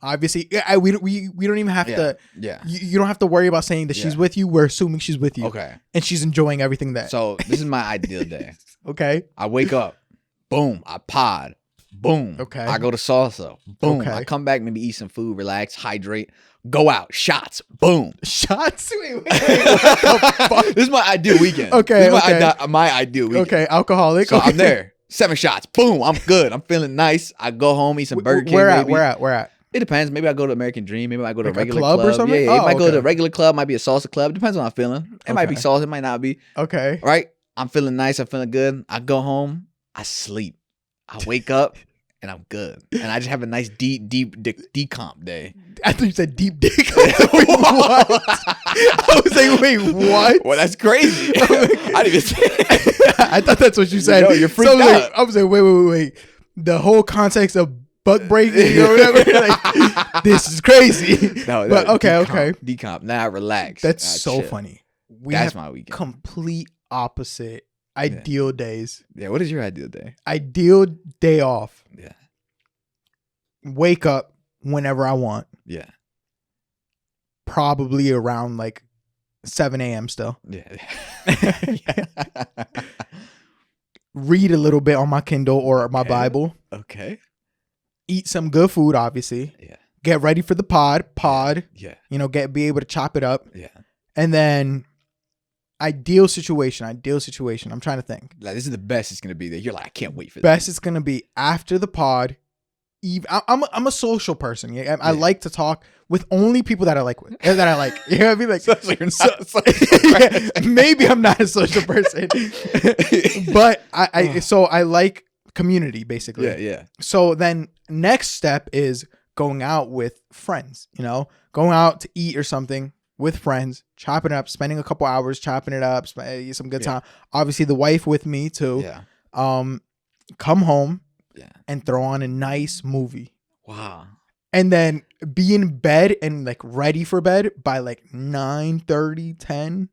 Obviously, we don't even have to. Yeah. You don't have to worry about saying that she's with you. We're assuming she's with you. Okay. And she's enjoying everything that. So this is my ideal day. Okay. I wake up. Boom. I pod. Boom. Okay. I go to salsa. Boom. Okay. I come back, maybe eat some food, relax, hydrate, go out. Shots. Boom. Shots? Wait, what the fuck? This is my ideal weekend. Okay. This is my ideal weekend. Okay. Alcoholic. So okay. I'm there. 7 shots. Boom. I'm good. I'm feeling nice. I go home, eat some Burger King. Where maybe. Where at? It depends. Maybe I go to American Dream. Maybe I go to Like a regular club or something? Yeah, it might go okay. to a regular club. Might be a salsa club. It depends on how I'm feeling. It might be Okay. salsa. It might not be. Okay. Right? I'm feeling nice. I'm feeling good. I go home. I sleep. I wake up and I'm good. And I just have a nice deep decomp day. I thought you said deep dick. Wait, what? I was like, wait, what? Well, that's crazy. I didn't even say it. I thought that's what you said. No, you're freaked so out. I was like, wait. The whole context of buck breaking or whatever. Like, this is crazy. No, but okay. Decomp. Now I relax. That's Now I so chill. funny. We That's have my weekend. complete opposite ideal days. Yeah, what is your ideal day? Ideal day off. Yeah. Wake up whenever I want. Yeah. Probably around like 7 a.m. still. Yeah. Read a little bit on my Kindle or my Bible. Okay. Eat some good food, obviously. Yeah. Get ready for the pod. Yeah. You know, be able to chop it up. Yeah. And then ideal situation. I'm trying to think. Like, this is the best it's gonna be. That you're like, I can't wait for this. Best it's gonna be after the pod. I'm a social person. Yeah, I like to talk with only people that I like with. That I like. You know what I mean? Like, So you're not a social person. maybe I'm not a social person, but I like community basically. Yeah. So then next step is going out with friends. You know, going out to eat or something with friends, chopping it up, spending a couple hours chopping it up, some good time. Obviously, the wife with me too. Yeah. Come home. Yeah. And throw on a nice movie. Wow. And then be in bed and like ready for bed by like 9:30, 10.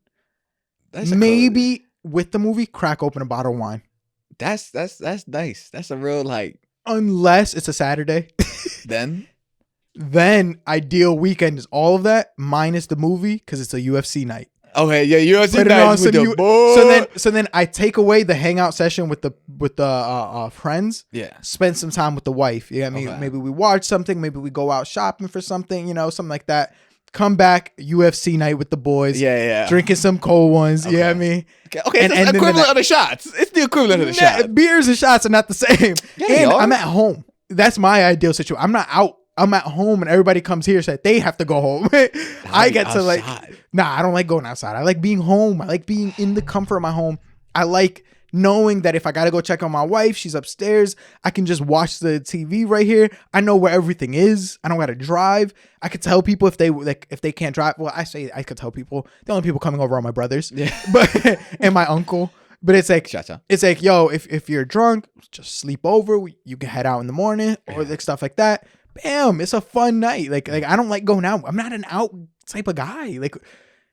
That's maybe with the movie, crack open a bottle of wine. That's nice. That's a real like. Unless it's a Saturday. Then ideal weekend is all of that minus the movie because it's a UFC night. Okay, yeah, UFC night with the boy. So then I take away the hangout session with the friends. Yeah. Spend some time with the wife. Yeah, Okay. maybe we watch something. Maybe we go out shopping for something. You know, something like that. Come back UFC night with the boys. Yeah. Drinking some cold ones. Okay. Yeah, I mean. Okay, it's the equivalent of the shots. It's the equivalent of the shots. Beers and shots are not the same. Yeah, and I'm at home. That's my ideal situation. I'm not out. I'm at home and everybody comes here so that they have to go home. I get to like, I don't like going outside. I like being home. I like being in the comfort of my home. I like knowing that if I got to go check on my wife, she's upstairs. I can just watch the TV right here. I know where everything is. I don't got to drive. I could tell people if they can't drive. Well, I say I could tell people. The only people coming over are my brothers, but and my uncle. But it's like, yo, if you're drunk, just sleep over. You can head out in the morning or like stuff like that. Bam, it's a fun night. Like I don't like going out. I'm not an out type of guy. Like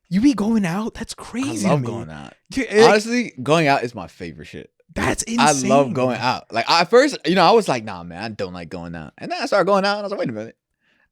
you be going out, that's crazy. I love going out. Honestly, going out is my favorite shit. That's insane. I love going out. Like at first, I was like, nah, man, I don't like going out. And then I started going out and I was like, wait a minute.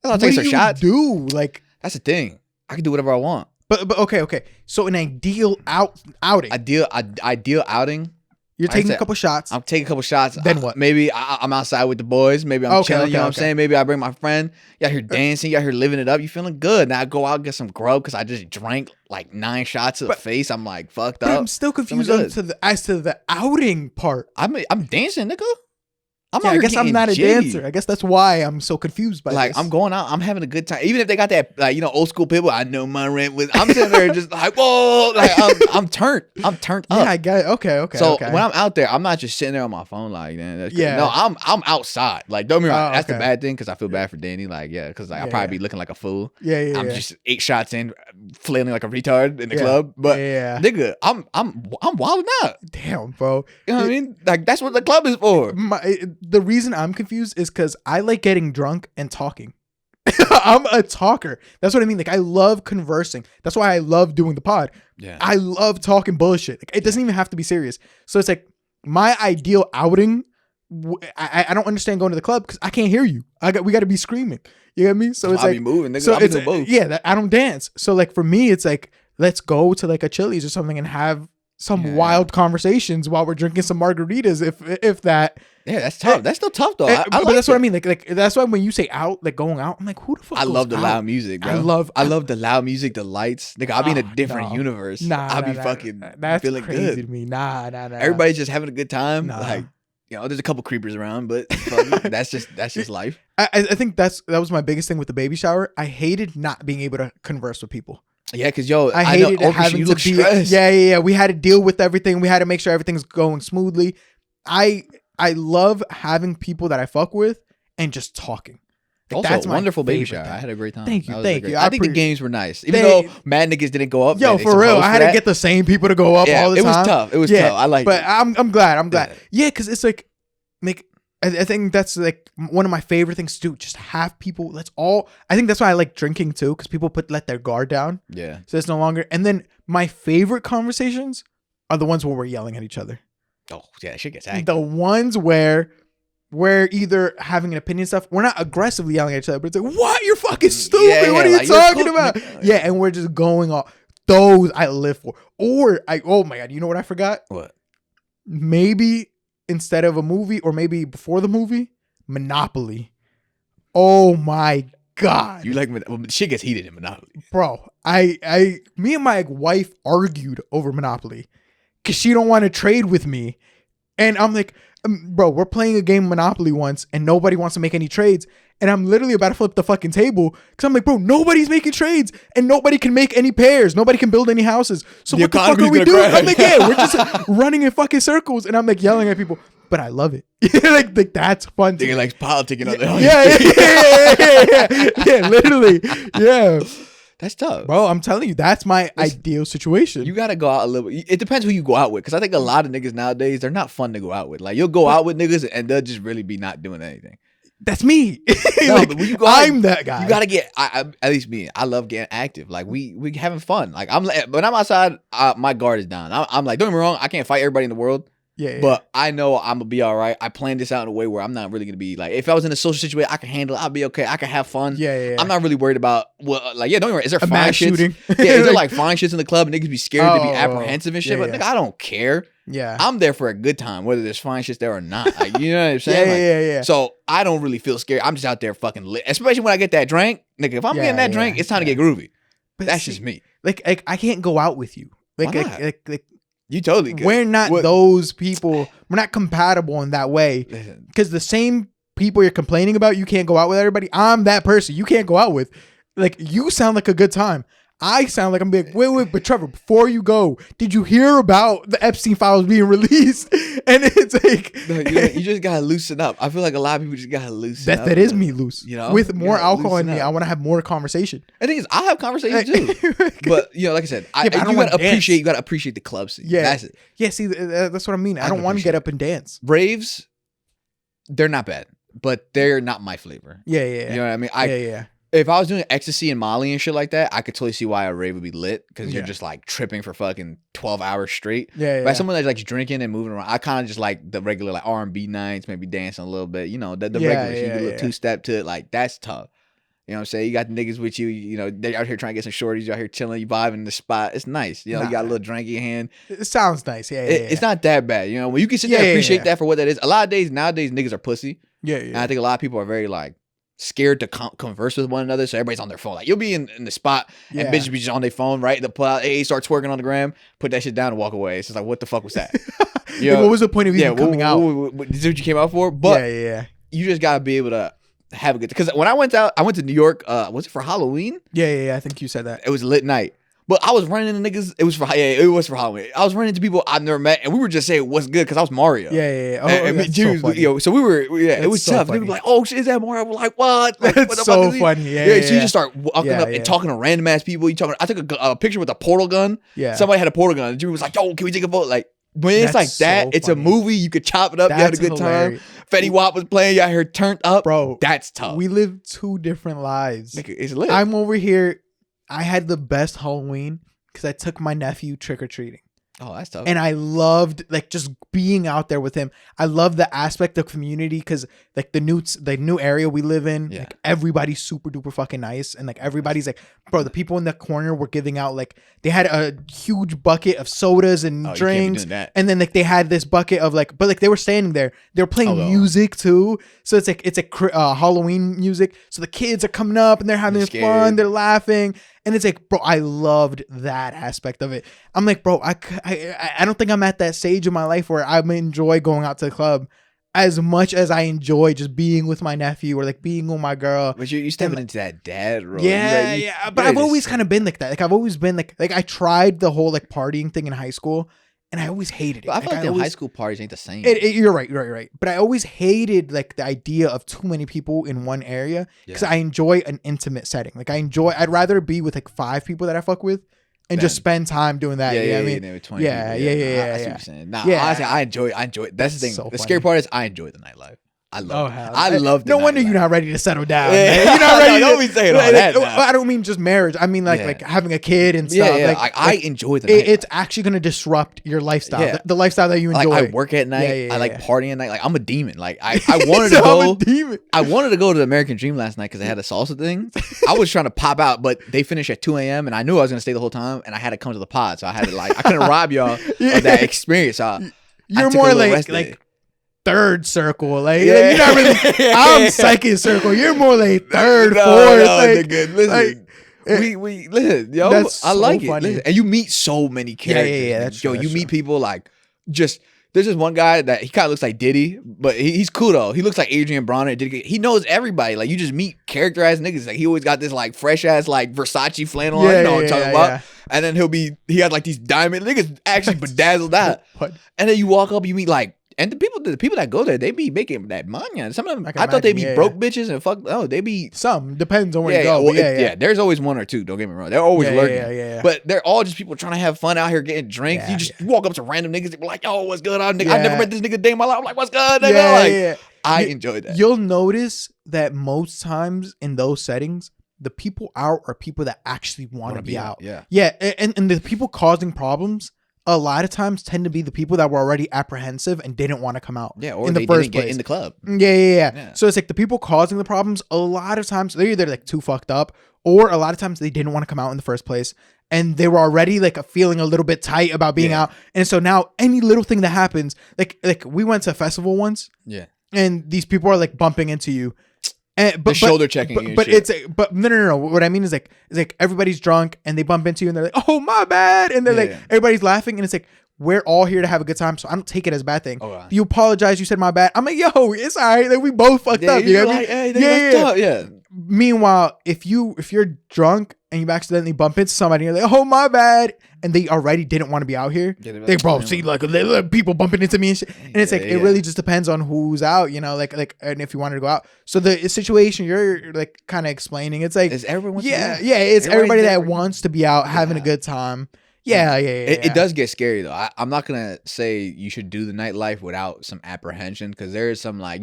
I'll take some shots. Like that's the thing. I can do whatever I want. But okay. So an ideal outing. Ideal outing. You're taking a couple shots. I'm taking a couple shots. Then what? Maybe I'm outside with the boys. Maybe I'm chilling. You know what I'm saying? Maybe I bring my friend. You out here dancing. You out here living it up. You feeling good. Now I go out and get some grub because I just drank like 9 shots to the face. I'm like fucked up. I'm still confused as to the outing part. I'm dancing, nigga. I guess I'm not a dancer. I guess that's why I'm so confused by this. I'm going out. I'm having a good time. Even if they got that, old school people. I know my rent was. I'm sitting there just like, whoa, like I'm turned. I'm turned up. Yeah, I get it. Okay. So when I'm out there, I'm not just sitting there on my phone like, man. No, I'm outside. Like, don't be wrong. That's the bad thing because I feel bad for Danny. Like, because I'll probably be looking like a fool. Yeah. I'm just 8 shots in, flailing like a retard in the club. But nigga, I'm wilding out. Damn, bro. You know what I mean? Like that's what the club is for. The reason I'm confused is because I like getting drunk and talking. I'm a talker. That's what I mean. Like I love conversing. That's why I love doing the pod. Yeah. I love talking bullshit. Like, it doesn't even have to be serious. So it's like my ideal outing. I don't understand going to the club because I can't hear you. We got to be screaming. You get me? So it's like be moving. Nigga, so it's both. I don't dance. So like for me, it's like let's go to like a Chili's or something and have some wild conversations while we're drinking some margaritas, if that. Yeah, that's tough. That's still tough though. But that's what I mean. Like that's why when you say out, like going out, I'm like, who the fuck? I love the out? loud music, bro. I love the loud music, the lights. Nigga, I'll be in a different universe. I'll be fucking feeling crazy good. To me. Nah. Everybody's just having a good time. Like, you know, there's a couple creepers around, but that's just life. I think that was my biggest thing with the baby shower. I hated not being able to converse with people. Yeah, because I hated know, having you to look be. stressed. Yeah. We had to deal with everything. We had to make sure everything's going smoothly. I love having people that I fuck with and just talking. Also, that's a wonderful baby shower. I had a great time. Thank you. I think the games were nice, even though mad niggas didn't go up. Yo, for real, I had to get the same people to go up all the time. It was tough. It was tough. I like it. But I'm glad. Yeah, because it's like I think that's like one of my favorite things to do. Just have people. I think that's why I like drinking too, because people let their guard down. Yeah. So it's no longer. And then my favorite conversations are the ones where we're yelling at each other. Oh yeah, shit gets angry. The ones where we're either having an opinion stuff. We're not aggressively yelling at each other, but it's like, what? You're fucking stupid. What are you talking about? Yeah, and we're just going off. Those I live for. Oh my God, you know what I forgot? What? Maybe instead of a movie, or maybe before the movie, Monopoly. Oh my God. You like shit gets heated in Monopoly. Bro, me and my wife argued over Monopoly because she don't want to trade with me. And I'm like, bro, we're playing a game of Monopoly once and nobody wants to make any trades. And I'm literally about to flip the fucking table because I'm like, bro, nobody's making trades and nobody can make any pairs. Nobody can build any houses. So what the fuck are we doing? I'm like, yeah, we're just running in fucking circles. And I'm like yelling at people, but I love it. like that's fun. You're like politicking on the yeah, literally. Yeah. That's tough. Bro, I'm telling you, that's my ideal situation. You got to go out a little bit. It depends who you go out with. Because I think a lot of niggas nowadays, they're not fun to go out with. Like, you'll go out with niggas and they'll just really be not doing anything. That's me. No, like, but when you go out, I'm that guy. You got to get, at least me, I love getting active. Like, we having fun. Like, when I'm outside, my guard is down. I'm like, don't get me wrong, I can't fight everybody in the world. Yeah. But I know I'm gonna be all right. I planned this out in a way where I'm not really gonna be like, if I was in a social situation, I can handle it. I'll be okay. I can have fun. Yeah. I'm not really worried about don't get me wrong. Is there fine mass shits? shooting? Yeah, is there like fine shits in the club and niggas be scared to be apprehensive and shit? But nigga, I don't care. Yeah. I'm there for a good time, whether there's fine shits there or not. Like, you know what I'm saying? Yeah. So I don't really feel scared. I'm just out there fucking lit. Especially when I get that drink. Nigga, if I'm getting that drink, it's time to get groovy. But that's just me. Like I can't go out with you. Why not? Like you totally good. We're not those people. We're not compatible in that way. Because the same people you're complaining about, you can't go out with everybody. I'm that person you can't go out with. Like, you sound like a good time. I sound like I'm like, wait, but Trevor, before you go, did you hear about the Epstein files being released? And it's like, no, you just gotta loosen up. I feel like a lot of people just gotta loosen up. That is me loose. You know, with more alcohol in me, I want to have more conversation. The thing is, I have conversations too. But you know, like I said, you gotta appreciate the club scene. Yeah, that's it. Yeah, see, that's what I mean. I don't want to get up and dance. Raves, they're not bad, but they're not my flavor. Yeah. You know what I mean? Yeah. If I was doing ecstasy and Molly and shit like that, I could totally see why a rave would be lit, because you're just like tripping for fucking 12 hours straight. Yeah. But as someone that's like drinking and moving around, I kind of just like the regular like R&B nights, maybe dancing a little bit. You know, the regular shit, you do a little two-step to it. Like, that's tough. You know what I'm saying? You got the niggas with you. You know, they're out here trying to get some shorties. You're out here chilling. You vibing in the spot. It's nice. You know, you got a little drink in your hand. It sounds nice. Yeah. It's not that bad. You know, when you can sit there and appreciate that for what that is. A lot of days nowadays, niggas are pussy. Yeah. And I think a lot of people are very like scared to converse with one another, so everybody's on their phone. Like, you'll be in the spot and bitches be just on their phone, right? The pull out, start twerking on the gram, put that shit down and walk away. It's just like, what the fuck was that? You know, what was the point of even coming out? This is what you came out for? But you just gotta be able to have a good, because when I went to New York, was it for Halloween? Yeah, I think you said that. It was a lit night. But I was running into niggas. It was for Halloween. I was running into people I've never met, and we were just saying what's good because I was Mario. Yeah. Oh, and so funny. So we were. It was so tough. They were like, "Oh shit, is that Mario?" We're like, "What?" Like, that's what the so fuck funny. Yeah. So you just start walking up and talking to random ass people. I took a picture with a portal gun. Yeah. Somebody had a portal gun. And Jimmy was like, "Yo, can we take a photo?" Like, when it's like that, it's a movie. You could chop it up. You had a good time. Fetty Wap was playing. Y'all here turned up, bro. That's tough. We live two different lives. It's lit. I'm over here. I had the best Halloween because I took my nephew trick-or-treating. Oh, that's tough. And I loved like just being out there with him. I love the aspect of community because like the new area we live in, like everybody's super duper fucking nice. And like everybody's like, bro, the people in the corner were giving out like they had a huge bucket of sodas and drinks. And then like they had this bucket of like, but like they were standing there. They were playing music too. So it's like Halloween music. So the kids are coming up and they're having fun. They're laughing. And it's like, bro, I loved that aspect of it. I'm like, bro, I don't think I'm at that stage in my life where I enjoy going out to the club as much as I enjoy just being with my nephew or like being with my girl. But you stepping into that dad role. Yeah. But I've always kind of been like that. Like I've always been like I tried the whole like partying thing in high school. And I always hated it. But I feel like high school parties ain't the same. You're right. But I always hated like the idea of too many people in one area because I enjoy an intimate setting. Like I'd rather be with like 5 people that I fuck with and just spend time doing that. Yeah, I mean, I see what you're saying. Nah, honestly, I enjoy it. That's the thing. So the scary part is I enjoy the nightlife. I love no wonder you're not ready to settle down. Yeah. You're not ready. Don't be saying all that. I don't mean just marriage. I mean like having a kid and stuff. Yeah. Like, I enjoy the night. It's actually going to disrupt your lifestyle. Yeah. The lifestyle that you enjoy. Like I work at night. I like partying at night. Like I'm a demon. Like I wanted to go. I'm a demon. I wanted to go to the American Dream last night because they had a salsa thing. I was trying to pop out, but they finished at 2 a.m. and I knew I was going to stay the whole time, and I had to come to the pod, so I had to I couldn't rob y'all of that experience. So you're more like third circle, like you're not really. I'm second circle. You're more like third, fourth. Nigga, listen, we listen, yo. I like it. Listen, and you meet so many characters. Yeah. That's true. You meet people like just. There's this one guy that he kind of looks like Diddy, but he's cool though. He looks like Adrian Bronner. He knows everybody. Like you just meet character ass niggas. Like he always got this like fresh ass like Versace flannel on. You know what I'm talking about? And then he had like these diamond niggas actually bedazzled out. And then you walk up, you meet like. And the people that go there, they be making that money. Some of them, I thought they be broke bitches and fuck. Oh, they be some. Depends on where you go. Well, there's always one or two. Don't get me wrong. They're always lurking. Yeah. But they're all just people trying to have fun out here getting drinks. You just walk up to random niggas. They be like, "Yo, what's good? I never met this nigga day in my life." I'm like, "What's good?" Nigga? I enjoy that. You'll notice that most times in those settings, the people out are people that actually want to be out. Yeah. And the people causing problems a lot of times tend to be the people that were already apprehensive and didn't want to come out. Yeah, or in the first place. Get in the club. Yeah. So it's like the people causing the problems, a lot of times they're either like too fucked up, or a lot of times they didn't want to come out in the first place. And they were already like feeling a little bit tight about being out. And so now any little thing that happens, like we went to a festival once. Yeah. And these people are like bumping into you. But shoulder checking, but no. What I mean is like everybody's drunk and they bump into you and they're like, "Oh, my bad," and they're everybody's laughing and it's like we're all here to have a good time, so I don't take it as a bad thing. If you apologize, you said my bad. I'm like, yo, it's all right. Like we both fucked up. You know what I mean? Yeah. Meanwhile, if you're drunk and you accidentally bump into somebody and you're like, "Oh, my bad," and they already didn't want to be out here, they see like people bumping into me and shit. And it's like it really just depends on who's out, you know, like and if you wanted to go out. So the situation you're like kind of explaining, it's like is everyone it's everybody that wants to be out having a good time. Yeah. It does get scary though. I'm not gonna say you should do the nightlife without some apprehension because there is some like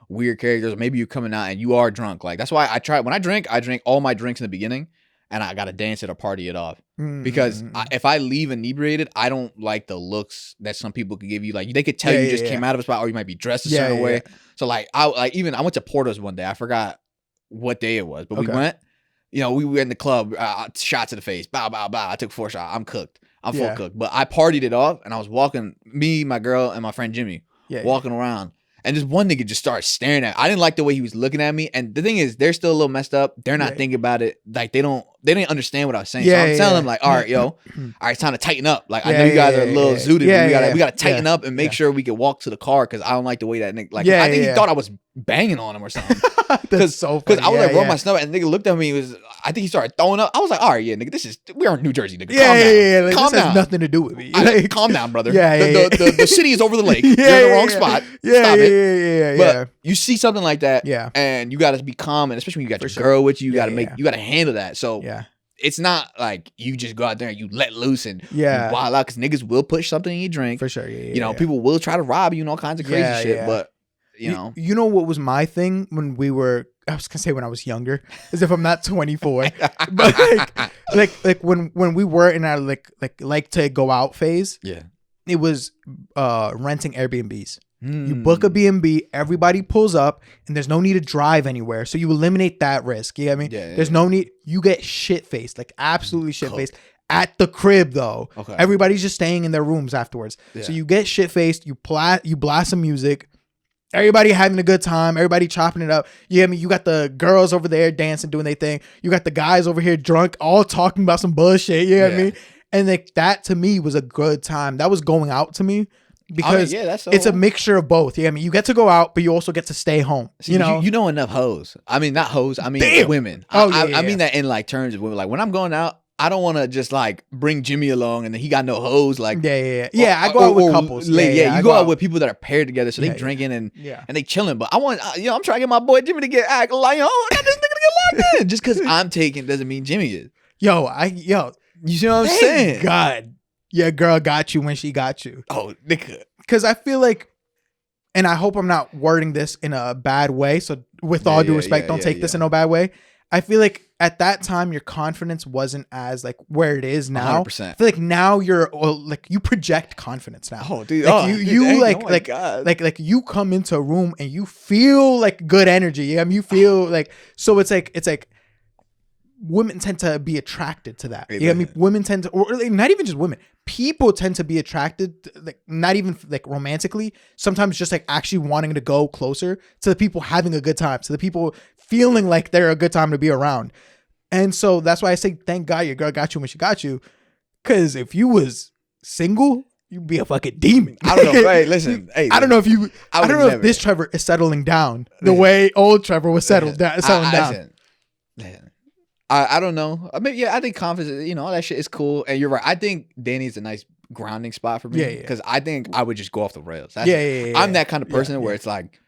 weird characters. Maybe you're coming out and you are drunk. Like that's why I try when I drink all my drinks in the beginning. And I gotta dance it or party it off because if I leave inebriated, I don't like the looks that some people could give you. Like they could tell you just came out of a spot, or you might be dressed a certain way. So like I went to Porto's one day. I forgot what day it was, but we went. We were in the club. Shots to the face. Bow. I took 4 shots. I'm cooked. I'm full cooked. But I partied it off, and I was walking. Me, my girl, and my friend Jimmy walking around. And this one nigga just started staring at me. I didn't like the way he was looking at me. And the thing is, they're still a little messed up. They're not thinking about it. Like they didn't understand what I was saying. So I'm telling them like, all right, yo, all right, it's time to tighten up. Like I know you guys are a little zooted. But we gotta tighten up and make sure we can walk to the car because I don't like the way that nigga. Like I think he thought I was banging on him or something. That's so funny. Because I was like, roll my stomach, and the nigga looked at me. I think he started throwing up. I was like, all right, nigga, we're in New Jersey, nigga. Calm down. Like, calm this down. has nothing to do with me. Calm down, brother. The city is over the lake. You're in the wrong spot. Stop it. But you see something like that, and you got to be calm, and especially when you got your girl with you, you got to you got to handle that. So it's not like you just go out there and you let loose and wild out because niggas will push something in your drink for sure. People will try to rob you and all kinds of crazy shit, but. You know what was my thing when we were I was gonna say when I was younger, as if I'm not 24, but like when we were in our like to go out phase, it was renting Airbnbs. You book a B&B, everybody pulls up, and there's no need to drive anywhere, so you eliminate that risk. You know what I mean? There's no need. You get shit faced, like absolutely shit faced. At the crib though, everybody's just staying in their rooms afterwards. So you get shit faced. You blast some music. Everybody having a good time. Everybody chopping it up. You know what I mean? You got the girls over there dancing, doing their thing. You got the guys over here drunk, all talking about some bullshit. You know what I mean? And like that to me was a good time. That was going out to me because it's a mixture of both. Yeah, I mean, you get to go out, but you also get to stay home. See, you know enough hoes. I mean, not hoes. I mean, women. I mean that in like terms of women. Like when I'm going out, I don't want to just like bring Jimmy along and then he got no hoes. Like I go out with couples. You go out with people that are paired together, so they drinking and they chilling. But I want, I'm trying to get my boy Jimmy to get like, I got this nigga to get locked in. Just because I'm taking doesn't mean Jimmy is. You see what I'm saying? God, your girl got you when she got you. Oh, nigga. Because I feel like, and I hope I'm not wording this in a bad way. So with all due respect, don't take this in no bad way. I feel like at that time your confidence wasn't as like where it is now. 100%. I feel like now you're like you project confidence now. Oh, dude. Like you come into a room and you feel like good energy. I mean, you feel like, so it's like women tend to be attracted to that. I mean, women tend to, or not even just women, people tend to be attracted, like not even like romantically, sometimes just like actually wanting to go closer to the people having a good time, to the people feeling like they're a good time to be around. And so that's why I say, thank God your girl got you when she got you. Because if you was single, you'd be a fucking demon. I don't know. Hey, listen. Hey, I don't know if this Trevor is settling down the way old Trevor was settling down. Listen. I don't know. I mean, I think confidence, all that shit is cool. And you're right. I think Danny's a nice grounding spot for me. Because I think I would just go off the rails. I'm that kind of person where it's like,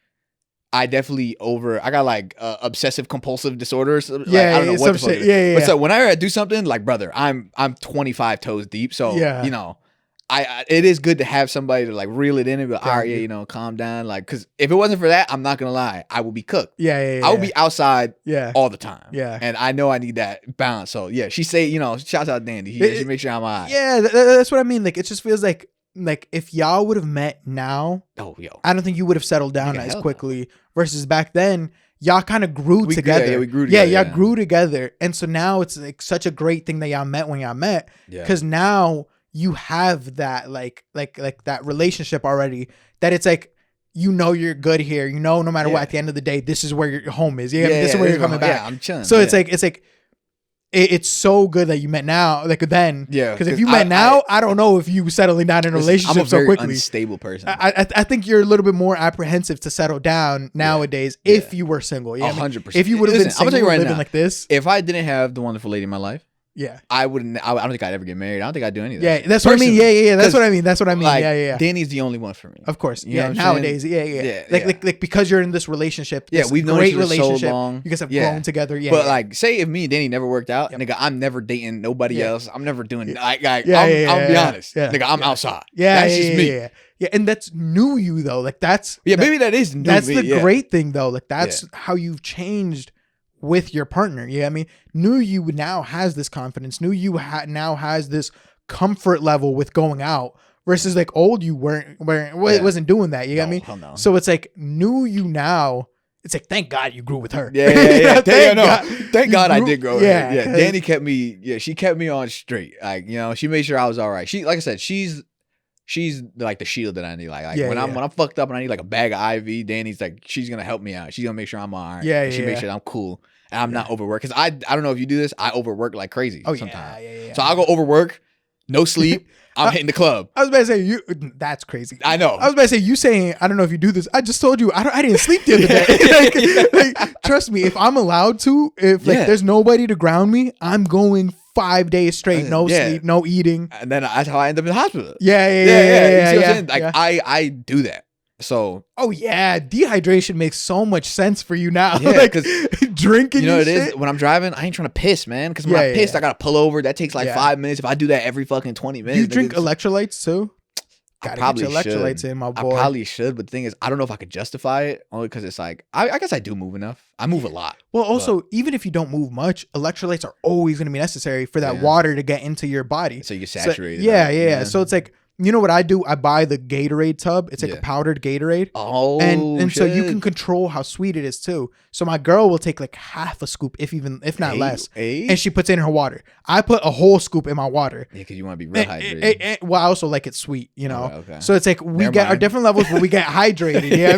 I definitely I got like obsessive compulsive disorders. Like, I don't know what the fuck it is. But so whenever I do something, like, brother, I'm 25 toes deep. So, it is good to have somebody to like reel it in and be like, all right, calm down. Like, because if it wasn't for that, I'm not going to lie, I would be cooked. I would be outside all the time. And I know I need that balance. So, she say, shouts out Dandy. She makes sure I'm all right. Yeah, that's what I mean. Like, it just feels like if y'all would have met now, I don't think you would have settled down as quickly. Versus back then, y'all kind of grew together. We grew together. Y'all grew together. And so now it's like such a great thing that y'all met when y'all met. Because now you have that like that relationship already, that it's like, you're good here. No matter what, at the end of the day, this is where your home is. This is where you're coming back. I'm chilling. So it's like it's so good that you met now, like then. Because if you met now, I don't know if you settling down in a relationship so quickly. I'm a very unstable person. I think you're a little bit more apprehensive to settle down nowadays if you were single. 100%. If you would have been single, living like this. If I didn't have the wonderful lady in my life, I wouldn't. I don't think I'd ever get married. I don't think I'd do anything. That's what I mean. That's what I mean. That's what I mean. Like, Danny's the only one for me. Of course. Nowadays. Like because you're in this relationship. This we've known each other so long. You guys have grown together. But like, say if me and Danny never worked out, nigga, I'm never dating nobody else. I'm never doing. I'll be honest. Nigga, I'm outside. That's just me. Yeah, and that's new you though. Like that's maybe that is new. That's the great thing though. Like that's how you've changed with your partner. I mean, new you now has this confidence. New you now has this comfort level with going out versus like old you wasn't doing that. You know what I mean? Hell no. So it's like new you now. It's like, thank God you grew with her. Thank God I did grow with her. Danny kept me. She kept me on straight. Like, she made sure I was all right. She, like I said, she's like the shield that I need. Like when I'm fucked up and I need like a bag of IV, Danny's like, she's gonna help me out. She's gonna make sure I'm all right. She makes sure I'm cool and I'm not overworked. Because I don't know if you do this, I overwork like crazy sometimes. So I'll go overwork, no sleep. I'm hitting the club. I was about to say that's crazy. I know. I was about to say you saying I don't know if you do this. I just told you I didn't sleep the other day. like, trust me, if I'm allowed to, if there's nobody to ground me, I'm going 5 days straight, no sleep, no eating, and then that's how I end up in the hospital. You see what I'm saying? Like I do that. So dehydration makes so much sense for you now. Because drinking. You know what it is? When I'm driving, I ain't trying to piss, man. Because when I piss, I gotta pull over. That takes like 5 minutes. If I do that every fucking 20 minutes, you drink electrolytes too? Gotta get your electrolytes in, my boy. I probably should, but the thing is, I don't know if I could justify it only because it's like I guess I do move enough. I move a lot. Well, also, even if you don't move much, electrolytes are always going to be necessary for that water to get into your body. So you get saturated. So, yeah. So it's like, you know what I do? I buy the Gatorade tub. It's like a powdered Gatorade. Oh, and so you can control how sweet it is too. So my girl will take like half a scoop, if not less, and she puts it in her water. I put a whole scoop in my water. Yeah, because you want to be real hydrated. Well, I also like it sweet, you know. Okay. So it's like we get our different levels, but we get hydrated. Yeah,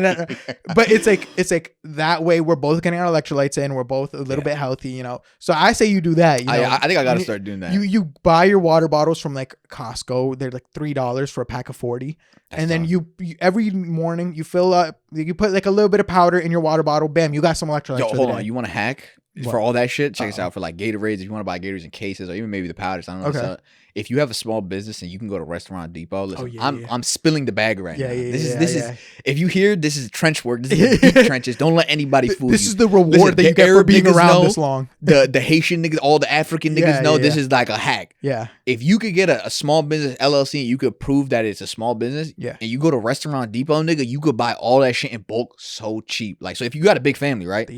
No. But it's like that way we're both getting our electrolytes in. We're both a little bit healthy, you know. So I say you do that. You know? I think I got to start doing that. You buy your water bottles from like Costco. They're like $3 for a pack of 40. And then you every morning you fill up, you put like a little bit of powder in your water bottle. Bam, you got some electrolytes. Yo, hold on. You want to hack for all that shit? Check us out for like Gatorades. If you want to buy Gatorades in cases or even maybe the powders. I don't know. Okay. If you have a small business and you can go to Restaurant Depot, listen, I'm spilling the bag right now. This is if you hear this is trench work. This is deep trenches. Don't let anybody fool you. This is the reward that you get for being around this long. The Haitian niggas, all the African niggas know this is like a hack. Yeah. If you could get a small business LLC and you could prove that it's a small business, and you go to Restaurant Depot, nigga, you could buy all that shit in bulk so cheap. Like, so if you got a big family, right?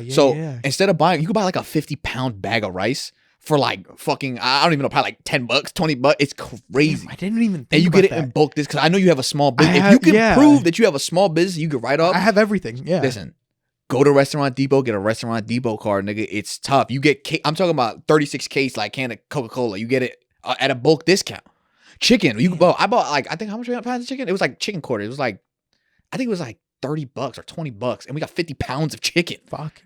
So instead of buying, you could buy like a 50-pound bag of rice for like fucking, I don't even know, probably like $10, $20. It's crazy. Damn, I didn't even think and you about get it in bulk this because I know you have a small business. If you can prove that you have a small business, you could write up. I have everything. Yeah. Listen, go to Restaurant Depot, get a Restaurant Depot card, nigga. It's tough. You get, I'm talking about 36 case like can of Coca-Cola. You get it at a bulk discount. Chicken. I bought like, I think how much pounds of chicken? It was like chicken quarters. It was like, I think it was like $30 or $20, and we got 50 pounds of chicken. Fuck.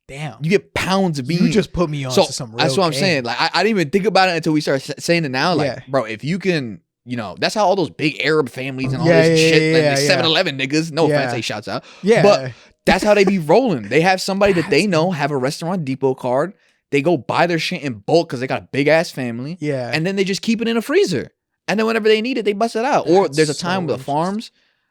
Damn. You get pounds of beans. You just put me on to some real that's what I'm saying. Like, I didn't even think about it until we started saying it now. Like, bro, if you can, you know, that's how all those big Arab families and all this shit, like 7-Eleven niggas, no offense, they shouts out. Yeah. But that's how they be rolling. They have somebody that they know have a Restaurant Depot card. They go buy their shit in bulk because they got a big ass family. Yeah. And then they just keep it in a freezer. And then whenever they need it, they bust it out. Or there's a time with the farms.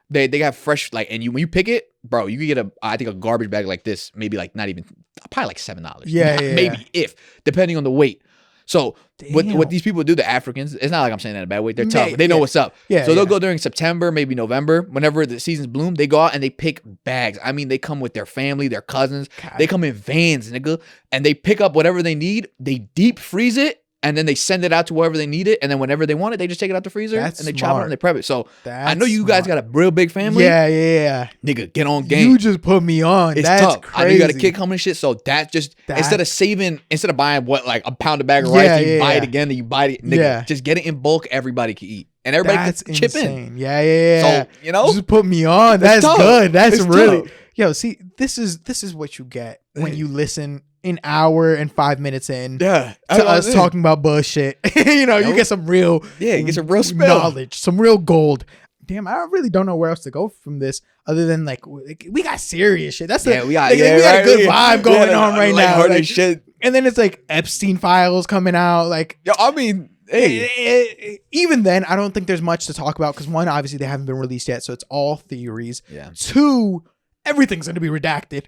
They got fresh, like, and when you pick it, bro, you can get I think a garbage bag like this, maybe like not even, probably like $7. Maybe if, depending on the weight. So what these people do, the Africans, it's not like I'm saying that in a bad way. They're tough. They know what's up. So they'll go during September, maybe November, whenever the seasons bloom, they go out and they pick bags. I mean, they come with their family, their cousins. They come in vans, nigga, and they pick up whatever they need. They deep freeze it. And then they send it out to wherever they need it. And then whenever they want it, they just take it out the freezer and they chop it and they prep it. So I know you guys got a real big family. Yeah. Nigga, get on game. You just put me on. That's tough. Crazy. I know you got a kid coming and shit. So instead of buying like a pound of bag of rice, you buy it again and you buy it. Nigga, just get it in bulk. Everybody can eat. And everybody can chip in. Yeah. So, you know. Just put me on. That's good. That's really. Tough. Yo, see, this is what you get when you listen an hour and 5 minutes in to us talking about bullshit. You know, you get some real you get some real knowledge, some real gold. Damn, I really don't know where else to go from this other than like we got serious shit. That's we got a good vibe going on right now. Like, shit. And then it's like Epstein files coming out. Like, yo, I mean, hey, even then, I don't think there's much to talk about because one, obviously they haven't been released yet, so it's all theories. Yeah. Two, everything's going to be redacted.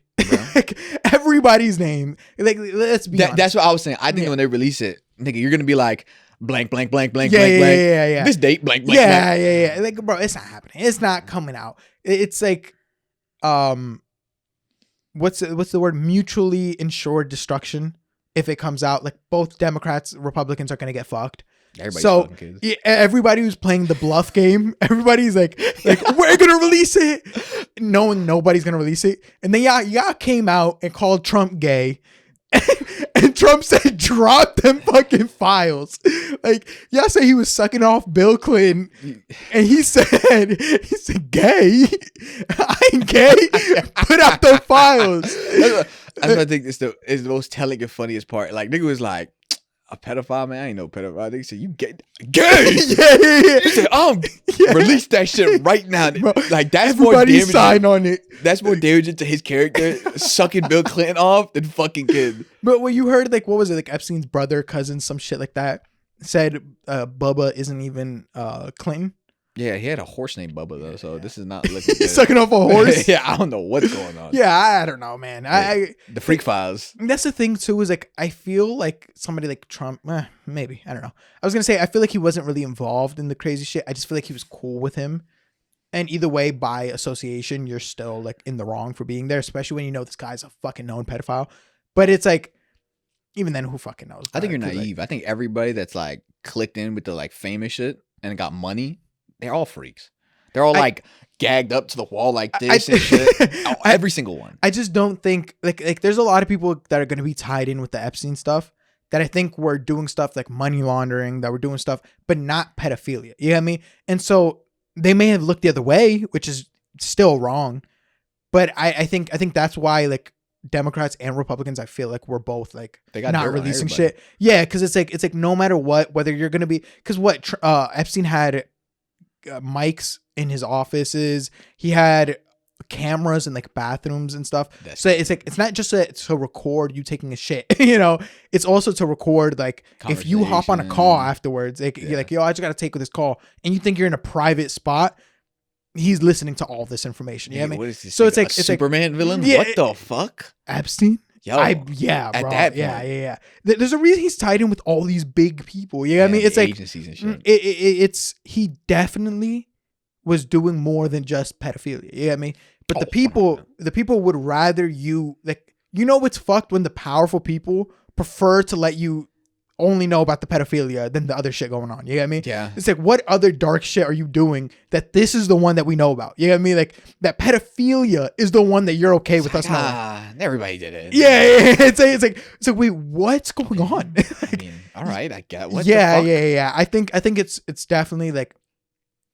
Like, everybody's name. Like, let's be honest. That's what I was saying. I think when they release it, nigga, you're going to be like, blank. Yeah. This date, blank. Yeah. Like, bro, it's not happening. It's not coming out. It's like, what's the word? Mutually insured destruction. If it comes out, like both Democrats, Republicans are going to get fucked. Everybody who's playing the bluff game, everybody's like we're gonna release it, knowing nobody's gonna release it. And then y'all came out and called Trump gay, and Trump said drop them fucking files. Like, y'all say he was sucking off Bill Clinton, and he said gay. I ain't gay. Put out the files. That's what I think is the most telling and funniest part. Like, nigga was like, a pedophile, man? I ain't no pedophile. They say you gay. Yeah. You say, release that shit right now. Bro, like, that's everybody more damaging. Sign on it. That's more damaging to his character, sucking Bill Clinton off than fucking kid. But when you heard, like, what was it? Like Epstein's brother, cousin, some shit like that, said Bubba isn't even Clinton. Yeah, he had a horse named Bubba though, so this is not looking good. Sucking off a horse. Yeah, I don't know what's going on. Yeah, I don't know, man. The Freak Files. That's the thing too. Is like I feel like somebody like Trump. Maybe I don't know. I was gonna say I feel like he wasn't really involved in the crazy shit. I just feel like he was cool with him. And either way, by association, you're still like in the wrong for being there, especially when you know this guy's a fucking known pedophile. But it's like, even then, who fucking knows? I think you're naive. I think everybody that's like clicked in with the like famous shit and got money, they're all freaks. They're all like gagged up to the wall like this and shit. Every single one. I just don't think like there's a lot of people that are going to be tied in with the Epstein stuff that I think were doing stuff like money laundering, that were doing stuff, but not pedophilia. You know what I mean? And so they may have looked the other way, which is still wrong. But I think that's why like Democrats and Republicans, I feel like we're both like they got not releasing shit. Yeah, because it's like no matter what, whether you're gonna be, because what Epstein had mics in his offices, he had cameras in like bathrooms and stuff. So it's like it's not just to record you taking a shit, you know. It's also to record like if you hop on a call afterwards, like you're like, yo, I just gotta take this call, and you think you're in a private spot. He's listening to all this information. You know what I mean? What is this? So it's like it's Superman like, villain. Yeah, what the fuck? Epstein? Yo, bro. At that point. Yeah. There's a reason he's tied in with all these big people. You know what I mean? It's like agencies and shit. It's he definitely was doing more than just pedophilia. You know what I mean? But the people would rather you like, you know, what's fucked when the powerful people prefer to let you only know about the pedophilia than the other shit going on. You know what I mean? Yeah. It's like, what other dark shit are you doing that this is the one that we know about? You know what I mean? Like that pedophilia is the one that you're okay with us knowing. Everybody did it. Yeah. It's like, wait, what's going on? I mean, all right, I get what Yeah. I think it's definitely like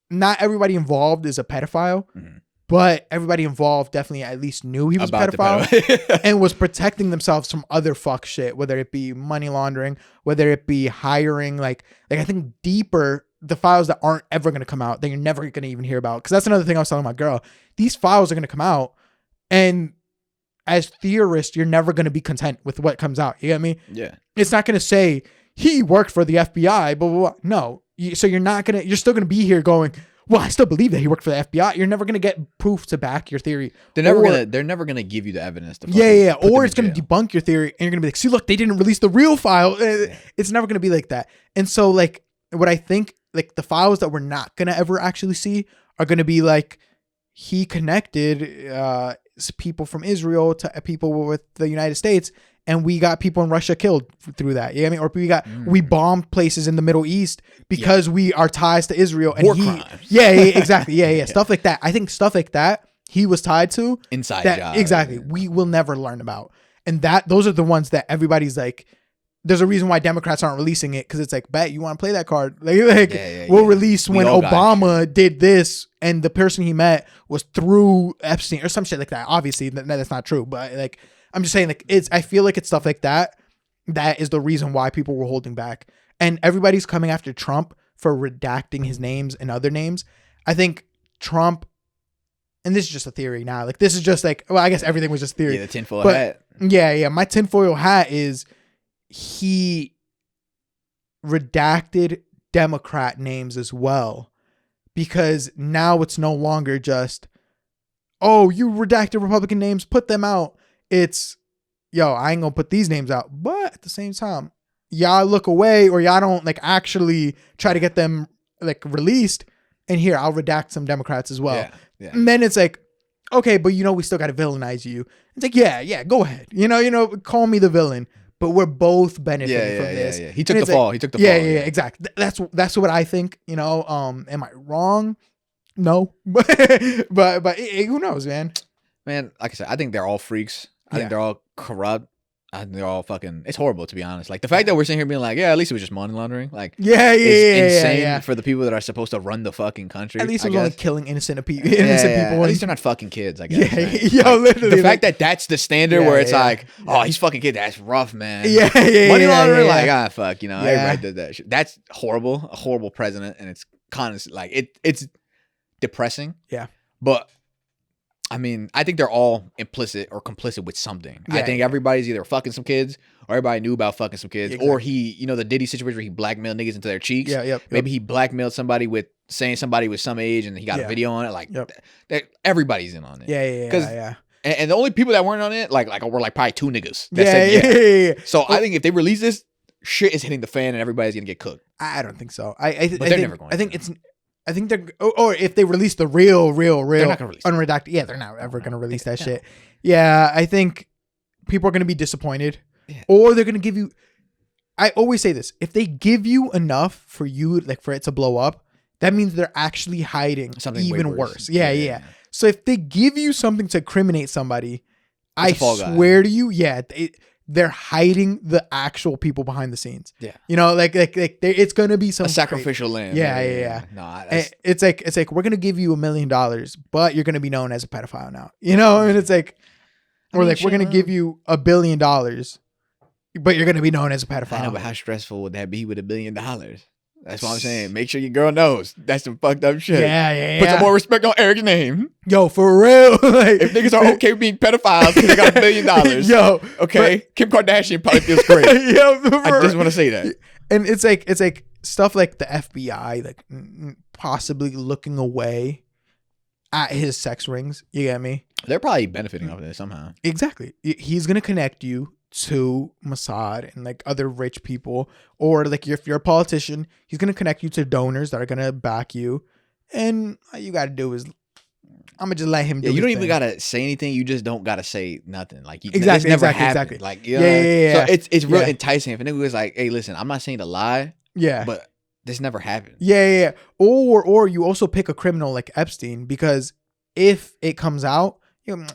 not everybody involved is a pedophile. Mm-hmm. But everybody involved definitely at least knew he was a pedophile and was protecting themselves from other fuck shit, whether it be money laundering, whether it be hiring, like I think deeper, the files that aren't ever going to come out, that you're never going to even hear about. Because that's another thing I was telling my girl. These files are going to come out, and as theorists, you're never going to be content with what comes out. You get me? Yeah. It's not going to say he worked for the FBI, blah, blah, blah. No. So you're still going to be here going, well, I still believe that he worked for the FBI. You're never gonna get proof to back your theory. They're never gonna give you the evidence to or it's gonna debunk your theory, and you're gonna be like, see, look, they didn't release the real file. It's never gonna be like that. And so like what I think, like the files that we're not gonna ever actually see are gonna be like he connected people from Israel to people with the United States. And we got people in Russia killed through that. You know what I mean? Or we bombed places in the Middle East because we are ties to Israel. And war crimes. Yeah, exactly. Yeah. Stuff like that. I think stuff like that he was tied to. Inside job. Exactly. We will never learn about. And those are the ones that everybody's like, there's a reason why Democrats aren't releasing it, because it's like, bet you want to play that card. We'll release when Obama did this and the person he met was through Epstein or some shit like that. Obviously, that's not true. But like, I'm just saying, like, I feel like it's stuff like that that is the reason why people were holding back. And everybody's coming after Trump for redacting his names and other names. I think Trump, and this is just a theory now, like this is just like, well, I guess everything was just theory. Yeah, the tinfoil hat. Yeah. My tinfoil hat is he redacted Democrat names as well, because now it's no longer just, oh, you redacted Republican names, put them out. It's, yo, I ain't gonna put these names out, but at the same time, y'all look away or y'all don't like actually try to get them like released. And here, I'll redact some Democrats as well. Yeah. And then it's like, okay, but you know, we still got to villainize you. It's like, yeah, go ahead. You know, call me the villain, but we're both benefiting from this. Yeah. He took the fall. Yeah, exactly. That's what I think. You know, am I wrong? No, but who knows, man? Man, like I said, I think they're all freaks. I think they're all corrupt. I think they're all fucking. It's horrible, to be honest. Like the fact that we're sitting here being like, yeah, at least it was just money laundering. Like, it's insane for the people that are supposed to run the fucking country. At least it was only killing innocent people. At least they're not fucking kids, I guess. Yeah, right? yo, like, literally. The fact that that's the standard where it's like, oh, he's fucking kid. That's rough, man. Yeah. Money laundering, like, fuck, you know, everybody did that shit. That's horrible. A horrible president, and it's kind of like it's depressing. Yeah, but. I mean, I think they're all implicit or complicit with something. I think everybody's either fucking some kids or everybody knew about fucking some kids. Exactly. Or he, you know, the Diddy situation where he blackmailed niggas into their cheeks. Yeah. Maybe he blackmailed somebody with saying somebody was some age and he got a video on it. Like everybody's in on it. Yeah. And the only people that weren't on it, like were like probably 2 niggas. That said, yeah. So I think if they release this, shit is hitting the fan and everybody's gonna get cooked. I don't think so. I think never going. I think they're. Or if they release the real unredacted. Yeah, they're not ever gonna release that shit. Yeah, I think people are gonna be disappointed, or they're gonna give you. I always say this: if they give you enough for you, like for it to blow up, that means they're actually hiding something even worse. Yeah. So if they give you something to incriminate somebody, I swear to you, they're hiding the actual people behind the scenes. Yeah, you know, like it's gonna be some sacrificial lamb. Yeah. No, it's like we're gonna give you $1 million, but you're gonna be known as a pedophile now. You know, and it's like, we're gonna give you $1 billion, but you're gonna be known as a pedophile. I know, but how stressful would that be with $1 billion? That's what I'm saying. Make sure your girl knows. That's some fucked up shit. Yeah. Put some more respect on Eric's name. Yo, for real. Like, if niggas are okay with being pedophiles because they got $1 billion. Yo. Okay. Kim Kardashian probably feels great. I just want to say that. And it's like stuff like the FBI, like possibly looking away at his sex rings. You get me? They're probably benefiting off of this somehow. Exactly. He's going to connect you to Mossad and like other rich people, or like if you're a politician, he's going to connect you to donors that are going to back you, and all you got to do is I'm gonna just let him do you don't thing. even gotta say anything, you just don't gotta say nothing. Like exactly like so it's real enticing if a nigga was like, hey listen, I'm not saying to lie, but this never happened. Or you also pick a criminal like Epstein, because if it comes out,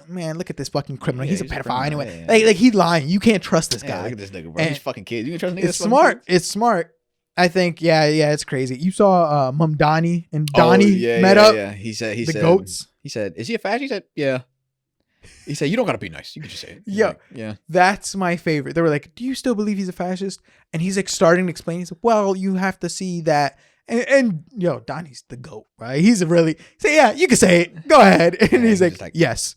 man, look at this fucking criminal. He's a pedophile anyway. Like he's lying. You can't trust this guy. Look at this nigga, bro. He's fucking kids. You can trust niggas. It's smart. It's smart. I think, it's crazy. You saw Mamdani and Donnie met up. Yeah. He said the goats. He said, is he a fascist? He said, yeah. He said, you don't gotta be nice. You can just say it. Yeah. That's my favorite. They were like, do you still believe he's a fascist? And he's like starting to explain. He's like, well, you have to see that. And Donnie's the goat, right? He's a really, yeah, you can say it. Go ahead. And he's like, yes.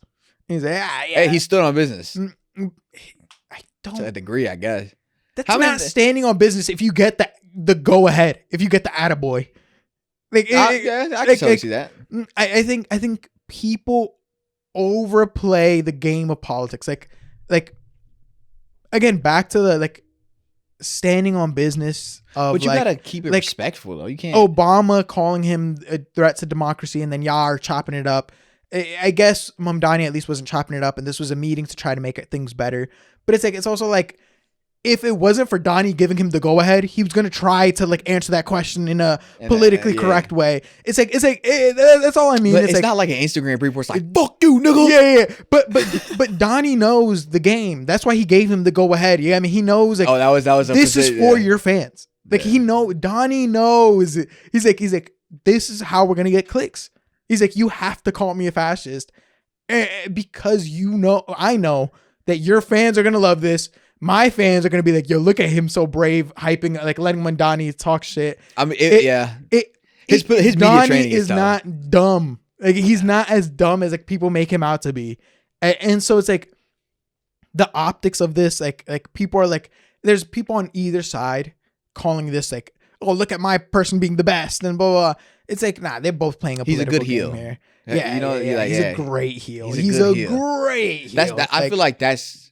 And he's like, yeah. Hey, he stood on business. I don't. To a degree, I guess. That's not standing on business if you get the go ahead, if you get the attaboy. Like, I can totally see that. I think people overplay the game of politics. Like again, back to the standing on business of, but you gotta keep it respectful though. You can't. Obama calling him a threat to democracy, and then Yar chopping it up. I guess Mamdani at least wasn't chopping it up, and this was a meeting to try to make things better. But it's also like, if it wasn't for Donnie giving him the go ahead, he was gonna try to answer that question in a politically correct way. It's like that's all I mean. But it's not like an Instagram report. It's like, fuck you, nigga. Yeah. But Donnie knows the game. That's why he gave him the go ahead. Yeah, I mean, he knows that was this is for your fans. Donnie knows. He's like, this is how we're gonna get clicks. He's like, you have to call me a fascist, because I know that your fans are gonna love this. My fans are gonna be like, yo, look at him, so brave, hyping, letting Mamdani talk shit. I mean, his media training is not dumb. Like, he's not as dumb as people make him out to be, and so it's like the optics of this. Like people are like, there's people on either side calling this like, oh, look at my person being the best, and blah blah. It's like, nah, they're both playing a political game here. Yeah, he's a great heel. He's a great heel. I feel like that's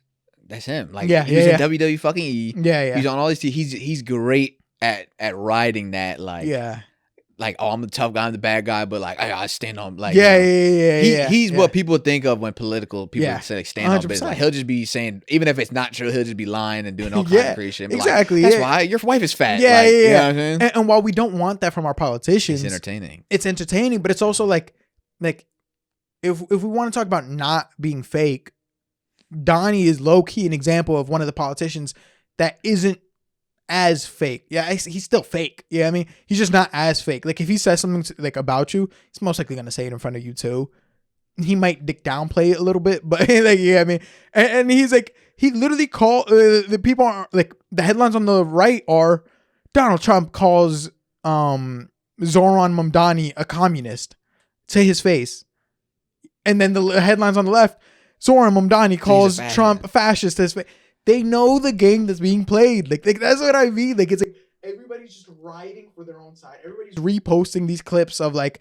him. Like, he was in WWE fucking E. Yeah. He's on all these. He's great at riding that. Oh, I'm the tough guy, I'm the bad guy, but I stand on He's what people think of when political people say stand 100%. On business. He'll just be saying, even if it's not true, he'll just be lying and doing all kinds of crazy shit. Exactly. That's why your wife is fat. Yeah. You know what I'm saying? And while we don't want that from our politicians, it's entertaining. But it's also like if we want to talk about not being fake, Donnie is low key an example of one of the politicians that isn't as fake. Yeah, he's still fake. Yeah, I mean, he's just not as fake. Like, if he says something about you, he's most likely gonna say it in front of you too. He might downplay it a little bit, but I mean, and he's like, he literally called the people are like, the headlines on the right are Donald Trump calls Zoran Mamdani a communist to his face, and then the headlines on the left, Zoran Mamdani calls Trump a fascist to his face. They know the game that's being played. Like that's what I mean. Like, it's everybody's just riding for their own side. Everybody's reposting these clips of like,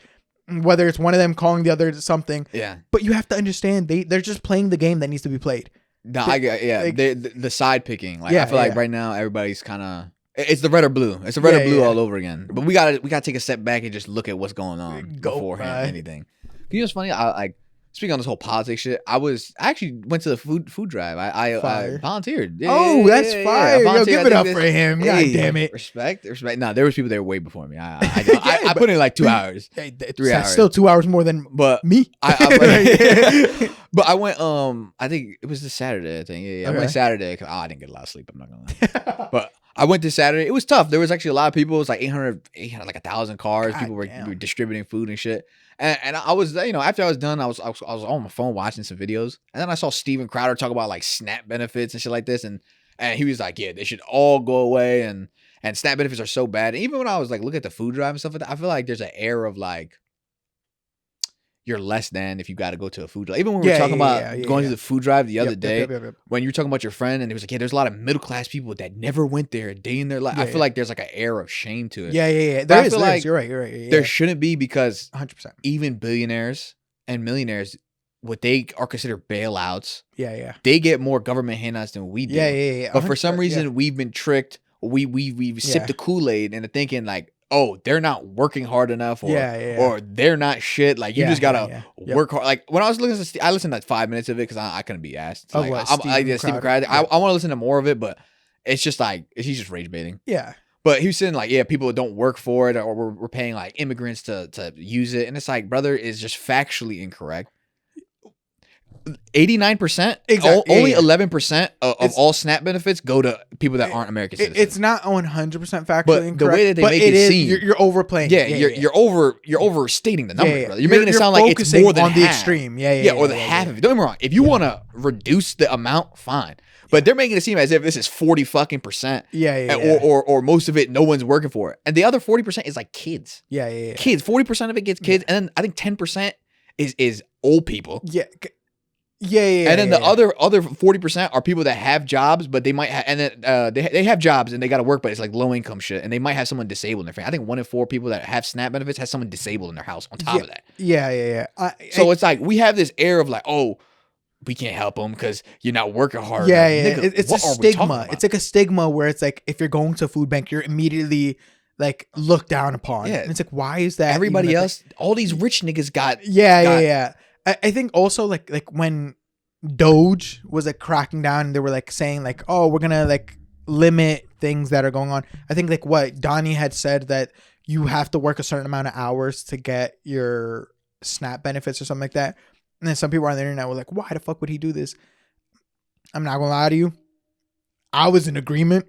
whether it's one of them calling the other something. Yeah. But you have to understand they're just playing the game that needs to be played. No, I get, like, the side picking. Like, I feel like right now everybody's kind of, it's the red or blue. It's the red or blue all over again. But we gotta take a step back and just look at what's going on beforehand. Anything. You know what's funny? I speaking on this whole politics shit, I actually went to the food drive. I volunteered. That's fire. Yo, give it up for him. God damn it. Respect. No, there was people there way before me. I put in like 2 hours. 3 hours. Still 2 hours more than me. But I went, I think it was this Saturday, I think. Yeah. I went Saturday. I didn't get a lot of sleep, I'm not gonna lie. But I went this Saturday. It was tough. There was actually a lot of people. It was like 800, like 1,000 cars. God, people were distributing food and shit. And I was, after I was done, I was on my phone watching some videos. And then I saw Steven Crowder talk about like SNAP benefits and shit like this. And he was like, yeah, they should all go away. And SNAP benefits are so bad. And even when I was like, look at the food drive and stuff like that, I feel like there's an air of like, you're less than if you got to go to a food drive. Even when we were talking about going to the food drive the other day, when you were talking about your friend and it was like, there's a lot of middle class people that never went there a day in their life. I feel like there's like an air of shame to it. There is. Like you're right. There shouldn't be, because 100%. Even billionaires and millionaires, what they are considered bailouts, they get more government handouts than we do. But for some reason, we've been tricked. We've sipped the Kool-Aid into thinking like, oh, they're not working hard enough, or they're not shit. Like, you just gotta work hard. Like, when I was looking at I listened to like 5 minutes of it because I couldn't be asked. Like, Steven Crowder. I want to listen to more of it, but it's just like, he's just rage baiting. Yeah. But he was saying like, people don't work for it, or we're paying like immigrants to use it. And it's like, brother, is just factually incorrect. 89%, only 11% of all SNAP benefits go to people that aren't American citizens. It's not 100% factually incorrect. The way that they make it seem, you're overplaying. You're overstating the numbers, brother. You're making it sound like it's more than on half. The extreme. Or the half of it. Don't get me wrong. If you want to reduce the amount, fine. But they're making it seem as if this is 40 fucking %. Or most of it, no one's working for it. And the other 40% is like kids. Kids. 40% of it gets kids, and then I think 10% is old people. And then the other 40% are people that have jobs, but they might and then they have jobs and they got to work, but it's like low income shit, and they might have someone disabled in their family. I think 1 in 4 people that have SNAP benefits has someone disabled in their house on top of that. So it's like we have this air of like, oh, we can't help them because you're not working hard. Nigga, it's a stigma. It's like a stigma where it's like, if you're going to a food bank, you're immediately like looked down upon. And it's like, why is that? Everybody else, all these rich niggas got. I think also like when Doge was like cracking down and they were like saying like, oh, we're gonna like limit things that are going on. I think like what Donnie had said, that you have to work a certain amount of hours to get your SNAP benefits or something like that. And then some people on the internet were like, why the fuck would he do this? I'm not gonna lie to you, I was in agreement,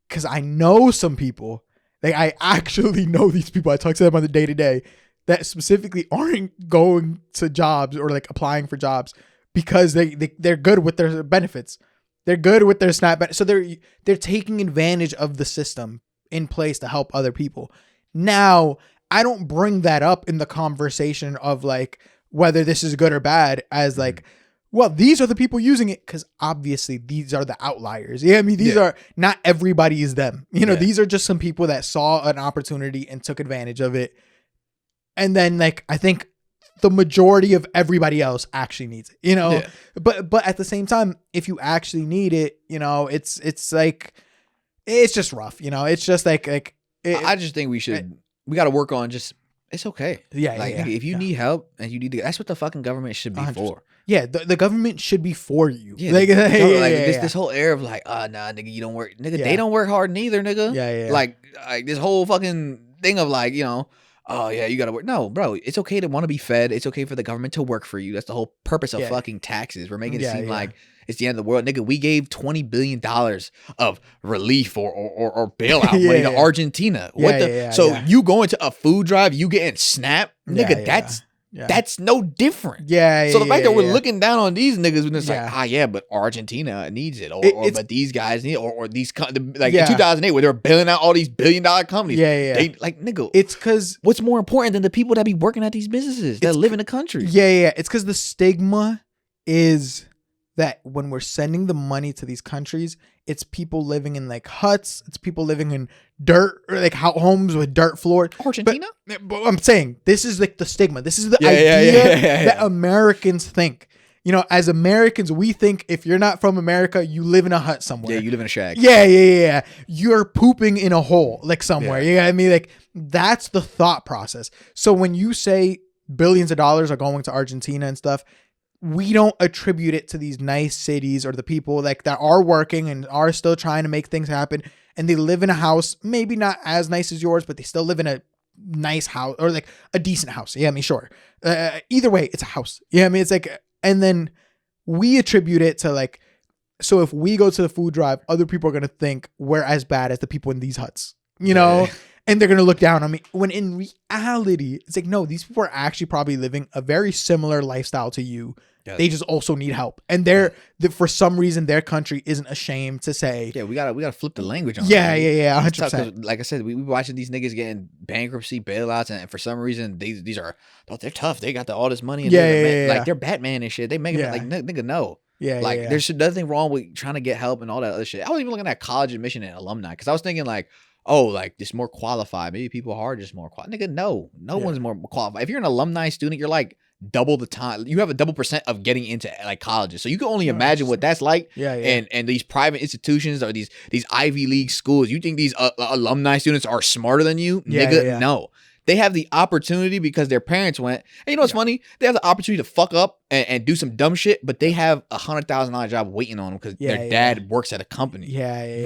because I know some people, like I actually know these people. I talk to them on the day-to-day that specifically aren't going to jobs or like applying for jobs because they're good with their benefits. They're good with their SNAP benefits. So they're taking advantage of the system in place to help other people. Now, I don't bring that up in the conversation of like whether this is good or bad as like, well, these are the people using it, because obviously these are the outliers. I mean, these are not everybody is them. These are just some people that saw an opportunity and took advantage of it. And then like, I think the majority of everybody else actually needs it, but at the same time, if you actually need it, it's like, it's just rough, it's just like I just think we got to work on just, it's okay. If you need help and you need to, that's what the fucking government should be 100%. For. Yeah. The government should be for you. This whole air of like, nah, nigga, you don't work, nigga. They don't work hard neither, nigga. Like this whole fucking thing of like, oh yeah, you gotta work. No, bro, it's okay to want to be fed. It's okay for the government to work for you. That's the whole purpose of fucking taxes. We're making it seem like it's the end of the world, nigga. We gave $20 billion of relief or bailout money to Argentina. You going to a food drive, you getting SNAP, nigga? That's no different. So the fact that we're looking down on these niggas when it's like, but Argentina needs it, but these guys need it, or these like in 2008 where they're bailing out all these $1 billion companies. They like, nigga. It's because what's more important than the people that be working at these businesses that live in the country? It's because the stigma is that when we're sending the money to these countries, it's people living in like huts, it's people living in dirt, or like homes with dirt floors. Argentina? But I'm saying this is like the stigma. This is the idea that Americans think. You know, as Americans, we think if you're not from America, you live in a hut somewhere. Yeah, you live in a shack. Yeah. You're pooping in a hole, like somewhere. You know what I mean? Like, that's the thought process. So when you say billions of dollars are going to Argentina and stuff, we don't attribute it to these nice cities or the people like that are working and are still trying to make things happen. And they live in a house, maybe not as nice as yours, but they still live in a nice house or like a decent house. Yeah, I mean, sure. Either way, it's a house. Yeah, I mean, it's like, and then we attribute it to like, so if we go to the food drive, other people are going to think we're as bad as the people in these huts, you know, and they're going to look down on me, when in reality, it's like, no, these people are actually probably living a very similar lifestyle to you. Yeah. They just also need help. And for some reason, their country isn't ashamed to say. Yeah, we gotta flip the language on. Yeah, 100%. Like I said, we watching these niggas getting bankruptcy bailouts, and for some reason, they're tough. They got all this money. And like they're Batman and shit. They make it like nigga no. Like there's nothing wrong with trying to get help and all that other shit. I was even looking at college admission and alumni because I was thinking like, oh, like just more qualified. Maybe people are just more qualified. Nigga, no one's more qualified. If you're an alumni student, you're like double the time. You have a double % of getting into like colleges. So you can only imagine what that's like. And these private institutions or these Ivy League schools, you think these alumni students are smarter than you? Nigga, no. They have the opportunity because their parents went. And you know what's funny? They have the opportunity to fuck up and do some dumb shit, but they have $100,000 job waiting on them because their dad works at a company.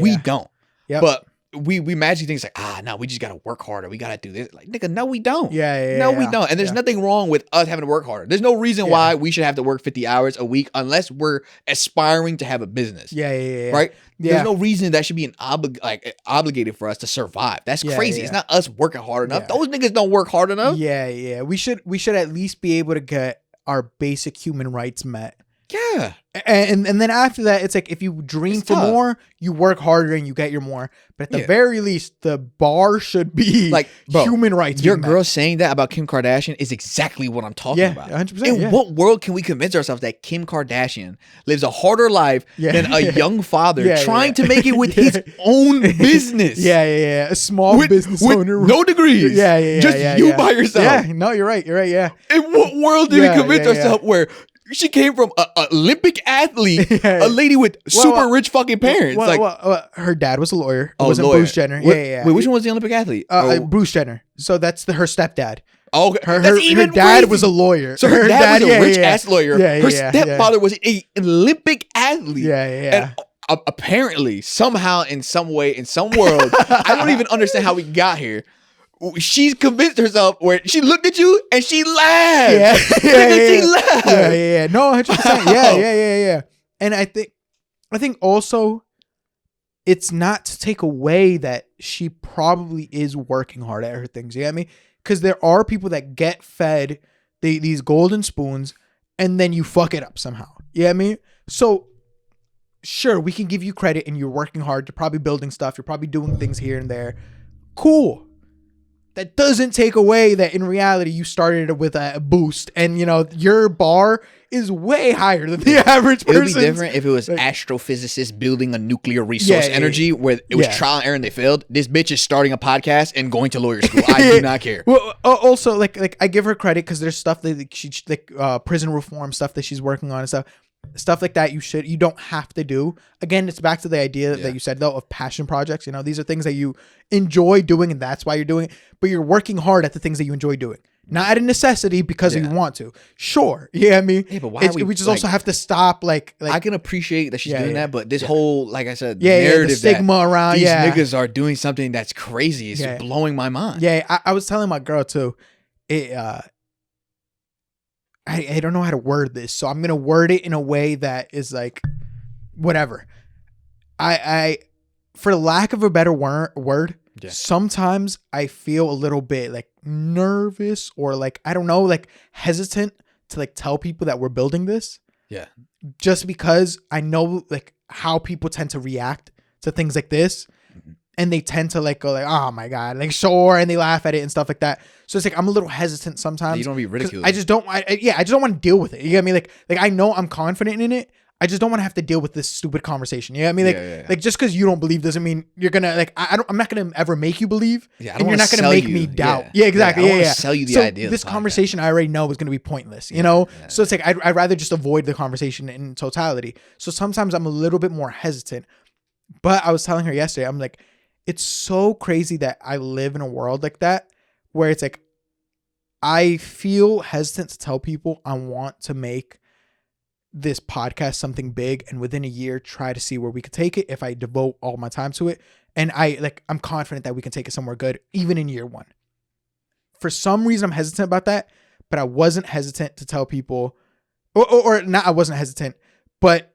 We don't. But we imagine things like, no, we just gotta work harder. We gotta do this. Like, nigga, no, we don't. We don't. And there's nothing wrong with us having to work harder. There's no reason why we should have to work 50 hours a week unless we're aspiring to have a business. Right? There's no reason that should be obligated for us to survive. That's crazy. It's not us working hard enough. Those niggas don't work hard enough. We should at least be able to get our basic human rights met. Yeah. And then after that, it's like if you dream for more, you work harder and you get your more. But at the very least, the bar should be like human rights. Your girl saying that about Kim Kardashian is exactly what I'm talking about. 100%. In what world can we convince ourselves that Kim Kardashian lives a harder life than a young father trying to make it with his own business? A small business owner. No degrees. Just you by yourself. No, you're right. In what world do we convince ourselves where she came from an Olympic athlete, a lady with super rich fucking parents? Her dad was a lawyer. It wasn't Bruce Jenner. Wait, which one was the Olympic athlete? Bruce Jenner. So that's her stepdad. Okay, her dad was a lawyer. So her dad was a rich ass lawyer. Her stepfather was an Olympic athlete. And apparently, somehow, in some way, in some world, I don't even understand how we got here. She's convinced herself where she looked at you and she laughed. She laughed. No, 100%. And I think also it's not to take away that she probably is working hard at her things. You know what I mean? Because there are people that get fed these golden spoons and then you fuck it up somehow. You know what I mean? So sure, we can give you credit and you're working hard. You're probably building stuff. You're probably doing things here and there. Cool. That doesn't take away that in reality you started with a boost and you know your bar is way higher than the average person. It would be different if it was astrophysicists building a nuclear resource energy where it was trial and error and they failed. This bitch is starting a podcast and going to lawyer school. I do not care. Well, also like I give her credit because there's stuff that she prison reform stuff that she's working on and stuff like that. You don't have to do. Again, it's back to the idea that you said though of passion projects. You know, these are things that you enjoy doing and that's why you're doing it, but you're working hard at the things that you enjoy doing, not out of necessity because you want to. Sure. Yeah, I mean, but why we just also have to stop like I can appreciate that she's doing that, but this whole, like I said, narrative the stigma around these niggas are doing something that's crazy is blowing my mind. I was telling my girl too, I don't know how to word this, so I'm gonna word it in a way that is like whatever. I for lack of a better word, sometimes I feel a little bit like nervous or like I don't know, like hesitant to like tell people that we're building this. Yeah. Just because I know like how people tend to react to things like this. And they tend to like go like, oh my God, like sure, and they laugh at it and stuff like that. So it's like I'm a little hesitant sometimes. You don't be ridiculed. I just don't want to deal with it. You get me? Like I know I'm confident in it. I just don't want to have to deal with this stupid conversation. You know what I mean? Like, like just because you don't believe doesn't mean you're gonna like. I'm not gonna ever make you believe, and you're not gonna make me doubt. Yeah, exactly. I sell you the idea. This conversation I already know is gonna be pointless. You know, so it's like I'd rather just avoid the conversation in totality. So sometimes I'm a little bit more hesitant. But I was telling her yesterday, I'm like, it's so crazy that I live in a world like that where it's like I feel hesitant to tell people I want to make this podcast something big, and within a year try to see where we could take it if I devote all my time to it. And I'm confident that we can take it somewhere good even in year 1. For some reason I'm hesitant about that, but I wasn't hesitant to tell people or not I wasn't hesitant, but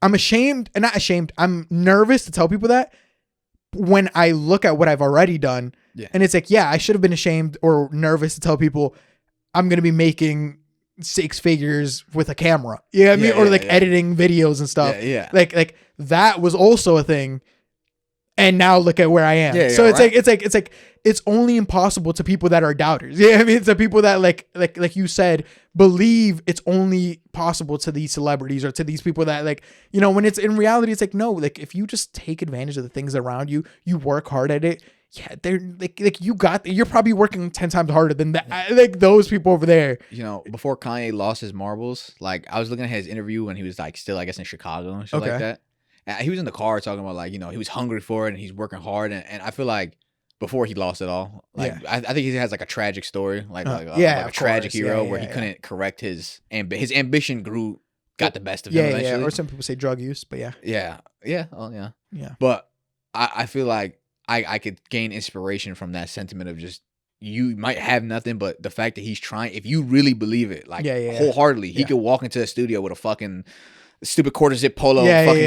I'm ashamed and not ashamed. I'm nervous to tell people that when I look at what I've already done. Yeah. And it's like, yeah, I should have been ashamed or nervous to tell people I'm going to be making 6 figures with a camera. You know what I mean? Or like editing videos and stuff. Yeah. Like that was also a thing. And now look at where I am. So it's only impossible to people that are doubters. Yeah. I mean, it's the people that like you said, believe it's only possible to these celebrities or to these people that like, you know, when it's in reality, it's like, no, like if you just take advantage of the things around you, you work hard at it. Yeah, they're like you're probably working 10 times harder than that. Like those people over there. You know, before Kanye lost his marbles, like I was looking at his interview when he was like still, I guess, in Chicago and shit like that. And he was in the car talking about like, you know, he was hungry for it and he's working hard. And I feel like before he lost it all, like I think he has like a tragic story, like a tragic hero where he couldn't correct his ambition got the best of him eventually. Or some people say drug use, but yeah. But I feel like I could gain inspiration from that sentiment of just, you might have nothing, but the fact that he's trying, if you really believe it, like wholeheartedly, he could walk into a studio with a fucking stupid quarter zip polo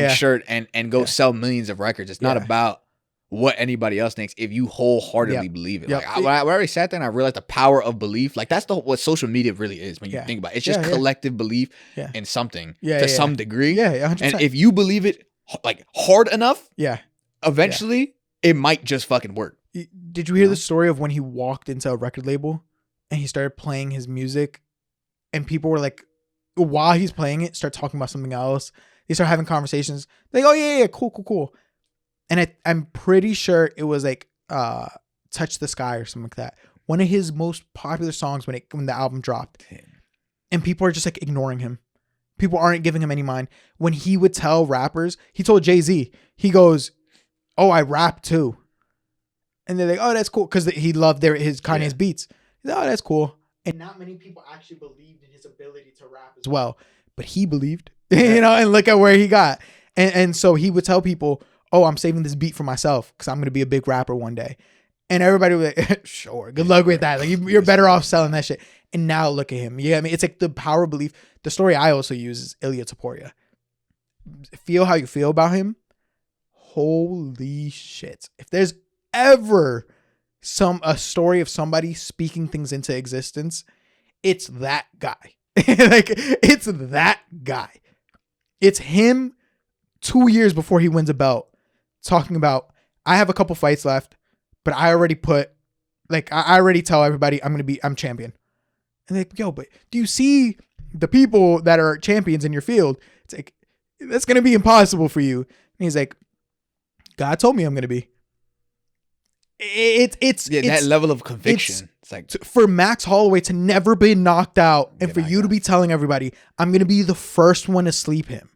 shirt and go sell millions of records. It's not about what anybody else thinks if you wholeheartedly believe it. Like I already sat there and I realized the power of belief. Like that's what social media really is when you think about it. It's just collective belief in something to some degree. 100%. And if you believe it like hard enough, eventually it might just fucking work. Did you hear the story of when he walked into a record label and he started playing his music and people were like, while he's playing it, start talking about something else. They start having conversations. Like, oh yeah, cool. And I'm pretty sure it was like Touch the Sky or something like that. One of his most popular songs when the album dropped. And people are just like ignoring him. People aren't giving him any mind. When he would tell rappers, he told Jay-Z, he goes, oh, I rap too. And they're like, oh, that's cool. Because he loved his Kanye's beats. He's like, oh, that's cool. And not many people actually believed in his ability to rap as well. But he believed, you know, and look at where he got. And so he would tell people, oh, I'm saving this beat for myself because I'm going to be a big rapper one day. And everybody was like, sure, good luck with that. Like you're better off selling that shit. And now look at him. Yeah, I mean, it's like the power of belief. The story I also use is Ilya Taporia. Feel how you feel about him. Holy shit. If there's ever a story of somebody speaking things into existence, it's that guy. Like it's that guy. It's him 2 years before he wins a belt talking about, I have a couple fights left, but I already I already tell everybody I'm champion. And they're like, yo, but do you see the people that are champions in your field? It's like, that's going to be impossible for you. And he's like, God told me I'm going to be. It's that level of conviction. It's like for Max Holloway to never be knocked out and for you to be telling everybody, I'm going to be the first one to sleep him.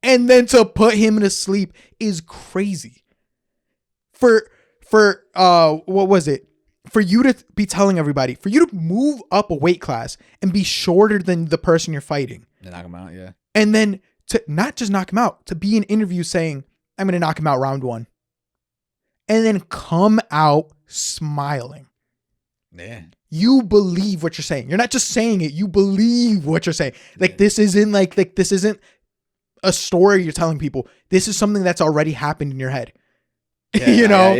And then to put him to sleep is crazy. For what was it? For you to be telling everybody, for you to move up a weight class and be shorter than the person you're fighting. To knock him out, yeah. And then to not just knock him out, to be in interviews saying, I'm going to knock him out round 1. And then come out smiling. Yeah. You believe what you're saying. You're not just saying it. You believe what you're saying. Like this isn't this isn't a story you're telling people. This is something that's already happened in your head. Yeah, you know?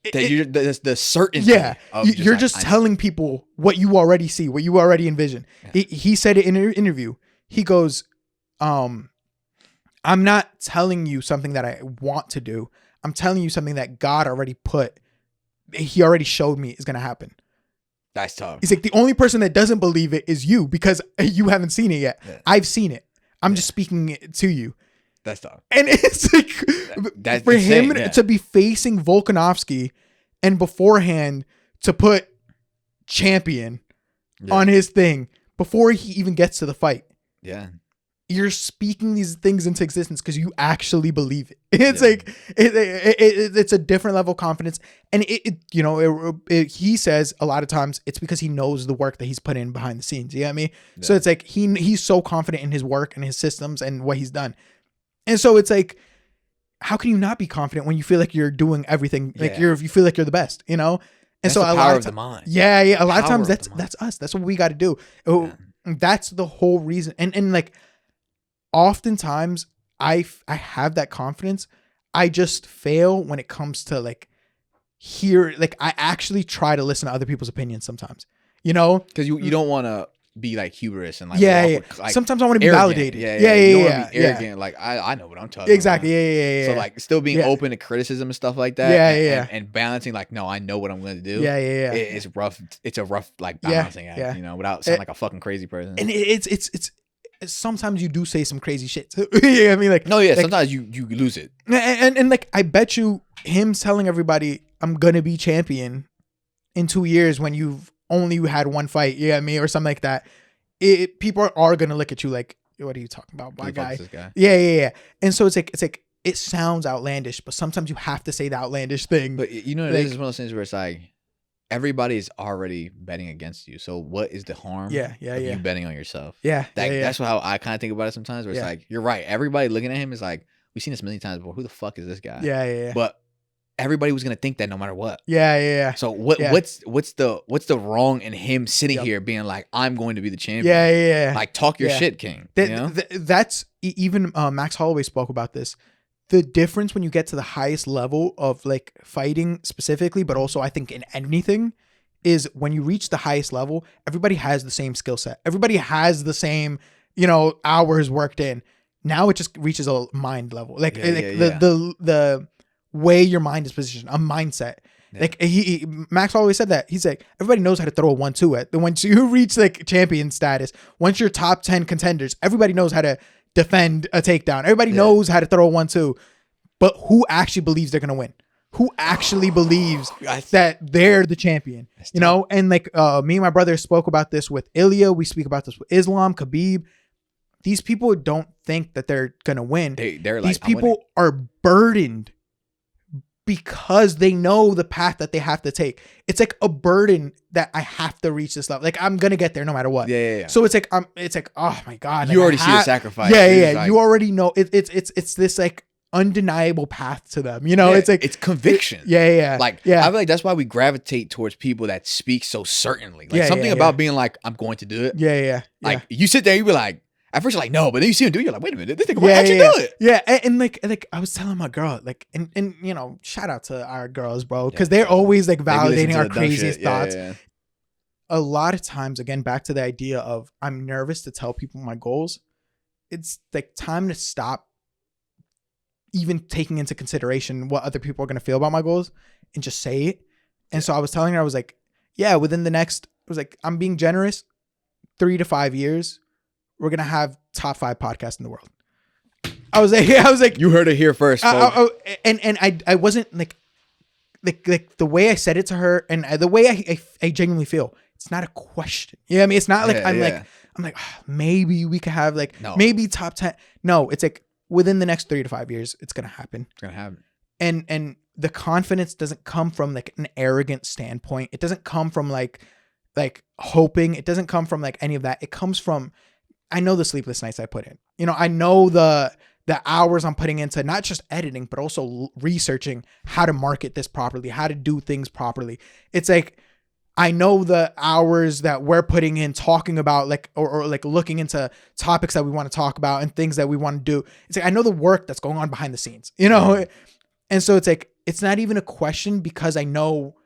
The certainty. Yeah. You're just telling people what you already see, what you already envision. Yeah. He said it in an interview. He goes, I'm not telling you something that I want to do. I'm telling you something that God already he already showed me is going to happen. That's tough. He's like, the only person that doesn't believe it is you because you haven't seen it yet. Yeah. I've seen it. I'm just speaking to you. That's tough. And it's like that's for insane, him to be facing Volkanovski and beforehand to put champion on his thing before he even gets to the fight. Yeah. You're speaking these things into existence because you actually believe it. It's like it's a different level of confidence, and he says a lot of times it's because he knows the work that he's put in behind the scenes. You know what I mean? Yeah. So it's like he's so confident in his work and his systems and what he's done, and so it's like, how can you not be confident when you feel like you're doing everything? Like you feel like you're the best, you know? And that's so the power of the mind. Yeah. A lot of times that's us. That's what we got to do. Yeah. That's the whole reason, and like. Oftentimes I have that confidence. I just fail when it comes to like I actually try to listen to other people's opinions sometimes, you know, because you don't want to be like hubris and like like, sometimes I want to be validated. Yeah. You don't want to be arrogant. Like I know what I'm talking exactly. about. Yeah. So like still being open to criticism and stuff like that. And balancing like, no, I know what I'm going to do. Yeah. It's rough. It's a rough like balancing act, you know, without sounding like a fucking crazy person. And it's sometimes you do say some crazy shit too. You know what I mean? Like, no, yeah, like, sometimes you lose it. And like, I bet you him telling everybody I'm gonna be champion in 2 years when you've only had one fight, you know what I mean, or something like that. People are gonna look at you like, what are you talking about, my guy? Yeah. And so it's like it sounds outlandish, but sometimes you have to say the outlandish thing. But you know, this is one of those things where it's like, everybody is already betting against you. So what is the harm of you betting on yourself? That's how I kind of think about it sometimes, where it's like, you're right. Everybody looking at him is like, we've seen this a million times before. Who the fuck is this guy? Yeah. But everybody was going to think that no matter what. Yeah. So what's the wrong in him sitting here being like, I'm going to be the champion? Yeah. Like, talk your shit, King. That's even Max Holloway spoke about this. The difference when you get to the highest level of like fighting specifically, but also I think in anything, is when you reach the highest level, everybody has the same skill set. Everybody has the same, hours worked in. Now it just reaches a mind level. The way your mind is positioned, a mindset. Yeah. Like Max always said that. He's like, everybody knows how to throw a 1-2 once you reach like champion status, once you're top 10 contenders, everybody knows how to defend a takedown. Everybody knows how to throw a 1-2, but who actually believes they're gonna win? Who actually believes that they're the champion? You know, and like me and my brother spoke about this with Ilya. We speak about this with Islam, Khabib. These people don't think that they're gonna win. They're like, these people are burdened because they know the path that they have to take. It's like a burden that I have to reach this level. Like, I'm gonna get there no matter what. Yeah. So it's like oh my god, you already see the sacrifice. Yeah. Like, you already know it's this like undeniable path to them. You know, it's like it's conviction. Yeah. Like, I feel like that's why we gravitate towards people that speak so certainly. Like something about being like, I'm going to do it. Yeah. Like you sit there, you be like, at first you're like, no, but then you see him do it, you're like, wait a minute, this nigga might actually do it. Yeah, and like I was telling my girl, like, and shout out to our girls, bro, because they're always like validating our craziest thoughts. Yeah. A lot of times, again, back to the idea of I'm nervous to tell people my goals. It's like time to stop even taking into consideration what other people are going to feel about my goals and just say it. And so I was telling her, I was like, within the next, I was like, I'm being generous, 3 to 5 years, we're going to have top 5 podcasts in the world. I was like, you heard it here first. And I wasn't like the way I said it to her and the way I genuinely feel, it's not a question. You know what I mean? It's not like, I'm like, maybe we could have like, maybe top 10. No, it's like within the next 3 to 5 years, it's going to happen. It's going to happen. And the confidence doesn't come from like an arrogant standpoint. It doesn't come from like hoping. It doesn't come from like any of that. It comes from, I know the sleepless nights I put in. I know the hours I'm putting into not just editing, but also researching how to market this properly, how to do things properly. It's like, I know the hours that we're putting in talking about like, or like looking into topics that we want to talk about and things that we want to do. It's like, I know the work that's going on behind the scenes, And so it's like, it's not even a question because I know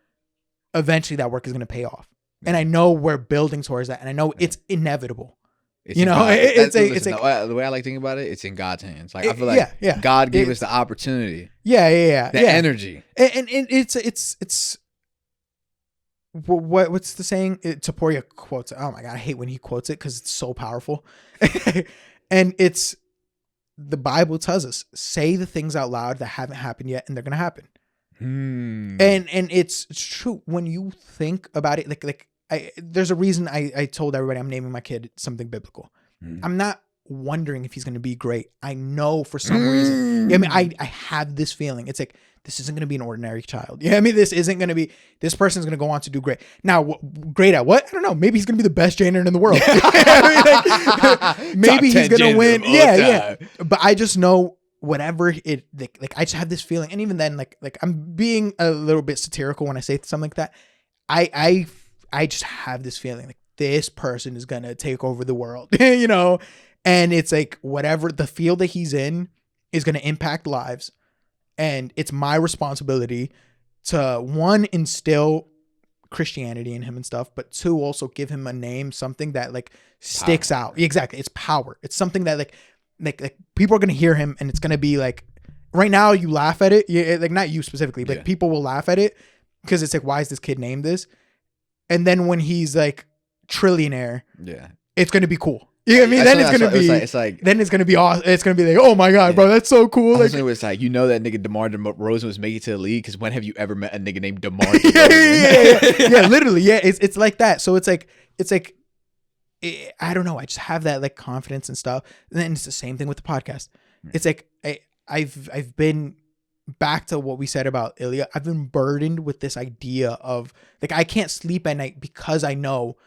eventually that work is going to pay off. And I know we're building towards that. And I know it's inevitable. It's the way I like thinking about it, it's in God's hands. Like I feel like God gave us the opportunity. The energy. And it's what's the saying? Taporia quotes it. Oh my god, I hate when he quotes it because it's so powerful. And it's, the Bible tells us, say the things out loud that haven't happened yet, and they're gonna happen. And it's true when you think about it. Like there's a reason I told everybody I'm naming my kid something biblical. I'm not wondering if he's gonna be great. I know for some reason. Yeah, I mean, I have this feeling. It's like, this isn't going to be an ordinary child. Yeah, I mean, this isn't going to be, this person's going to go on to do great. Now, great at what? I don't know. Maybe he's going to be the best janitor in the world. I mean, like, maybe he's going to win. Yeah. But I just know whatever it, like, I just have this feeling. And even then, like I'm being a little bit satirical when I say something like that. I just have this feeling like this person is going to take over the world, you know? And it's like, whatever the field that he's in is going to impact lives. And it's my responsibility to, one, instill Christianity in him and stuff, but two, also give him a name, something that like sticks out. Exactly. It's power. It's something that like people are going to hear him, and it's going to be like, right now you laugh at it. Yeah, like not you specifically, but people will laugh at it because it's like, why is this kid named this? And then when he's like trillionaire, it's going to be cool. You know what I mean? Then it's gonna be. It's like then it's gonna be awesome. It's gonna be like, oh my god, bro, that's so cool. Like, it's like, you know, that nigga DeMar DeRozan was making it to the league, because when have you ever met a nigga named DeMar? Yeah, literally, yeah. It's like that. So it's like I don't know. I just have that like confidence and stuff. And then it's the same thing with the podcast. It's like I've been back to what we said about Ilya. I've been burdened with this idea of like, I can't sleep at night because I know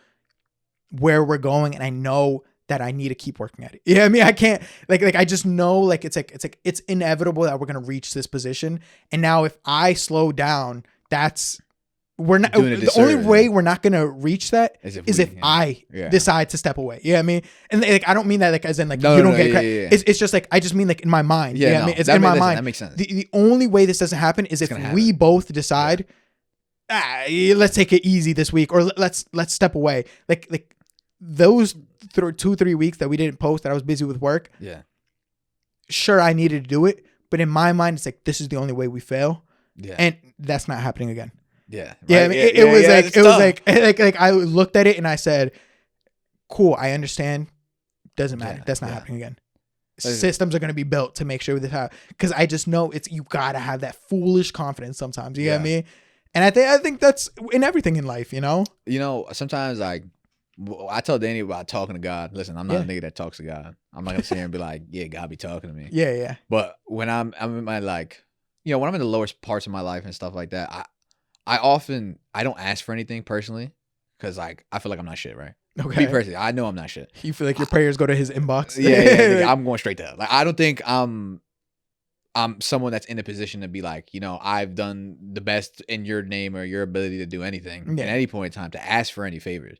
where we're going, and I know that I need to keep working at it. Yeah, I mean, I can't like I just know like it's inevitable that we're gonna reach this position. And now if I slow down, we're not, the only way we're not gonna reach that is if I decide to step away. Yeah, I mean, and like, I don't mean that like as in like you don't get credit. It's just like, I just mean like in my mind. Yeah, I mean, it's in my mind. That makes sense. The only way this doesn't happen is if we both decide, let's take it easy this week, or let's step away. Like those 2-3 weeks that we didn't post, that I was busy with work. Yeah. Sure, I needed to do it, but in my mind, it's like, this is the only way we fail. Yeah. And that's not happening again. Yeah. Right? Yeah. I mean, it was like I looked at it and I said, cool, I understand. Doesn't matter. That's not happening again. Systems are going to be built to make sure this happens. Because I just know you got to have that foolish confidence sometimes. You know what I mean? And I think that's in everything in life, you know? You know, sometimes like, I tell Danny about talking to God. Listen, I'm not a nigga that talks to God. I'm not gonna sit here and be like, yeah, God be talking to me. Yeah. But when I'm in my, like, you know, when I'm in the lowest parts of my life and stuff like that, I don't ask for anything personally, because like, I feel like I'm not shit, right? Okay. Me personally, I know I'm not shit. You feel like your prayers go to his inbox? Yeah. I'm going straight to hell. Like, I don't think I'm someone that's in a position to be like, you know, I've done the best in your name or your ability to do anything at any point in time to ask for any favors.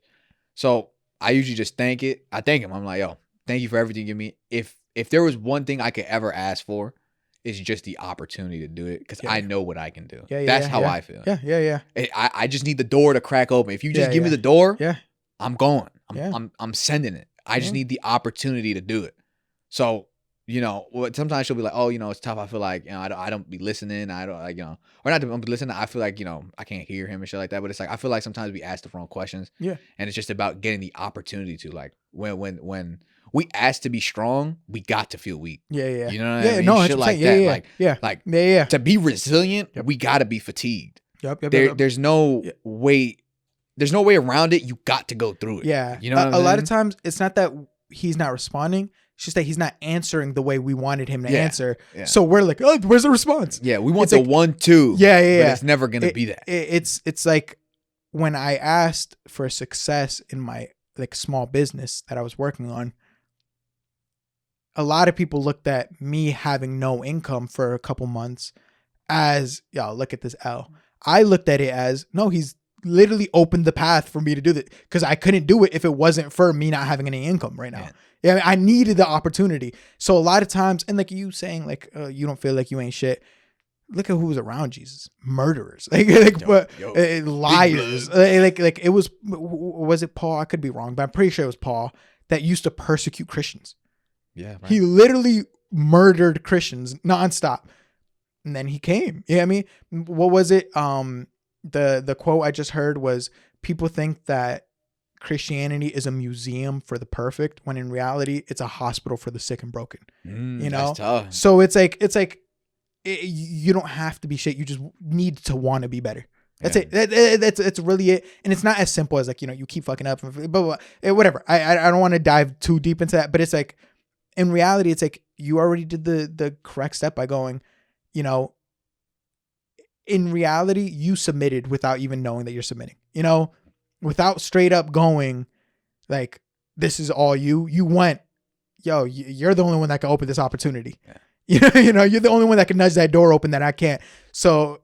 So I usually just thank him. I'm like, yo, thank you for everything you give me. If there was one thing I could ever ask for, it's just the opportunity to do it, because I know what I can do. That's how I feel. Yeah. I just need the door to crack open. If you just give me the door, I'm going. I'm sending it. I just need the opportunity to do it. So, you know, sometimes she'll be like, oh, you know, it's tough. I feel like, you know, I don't be listening. I don't, like, you know, or not to be listening. I feel like, you know, I can't hear him and shit like that. But it's like, I feel like sometimes we ask the wrong questions. Yeah. And it's just about getting the opportunity to, like, when we ask to be strong, we got to feel weak. Yeah. You know what I mean? No, shit like that. Like, to be resilient, we got to be fatigued. There's no way. There's no way around it. You got to go through it. Yeah. You know what I mean? A lot of times it's not that he's not responding. It's just that he's not answering the way we wanted him to answer. Yeah. So we're like, oh, where's the response? Yeah, we want the like, 1-2. Yeah. But it's never going to be that. It's like when I asked for success in my like small business that I was working on, a lot of people looked at me having no income for a couple months as, yo, look at this L. I looked at it as, no, he's literally opened the path for me to do that, because I couldn't do it if it wasn't for me not having any income right now. Yeah, I needed the opportunity. So a lot of times, and like you saying, like you don't feel like you ain't shit. Look at who was around Jesus: murderers, liars. Like it was it Paul? I could be wrong, but I'm pretty sure it was Paul that used to persecute Christians. Yeah, right. He literally murdered Christians nonstop, and then he came. Yeah, I mean, what was it? The quote I just heard was, people think that Christianity is a museum for the perfect, when in reality it's a hospital for the sick and broken. You know, that's tough. So it's like you don't have to be shit. You just need to want to be better. That's it. That's really it. And it's not as simple as like, you know, you keep fucking up, but whatever. I don't want to dive too deep into that, but it's like, in reality, it's like you already did the correct step by going, you know, in reality, you submitted without even knowing that you're submitting, you know, without straight up going like, this is all you went, yo, you're the only one that can open this opportunity. Yeah. You know, you're the only one that can nudge that door open that I can't. So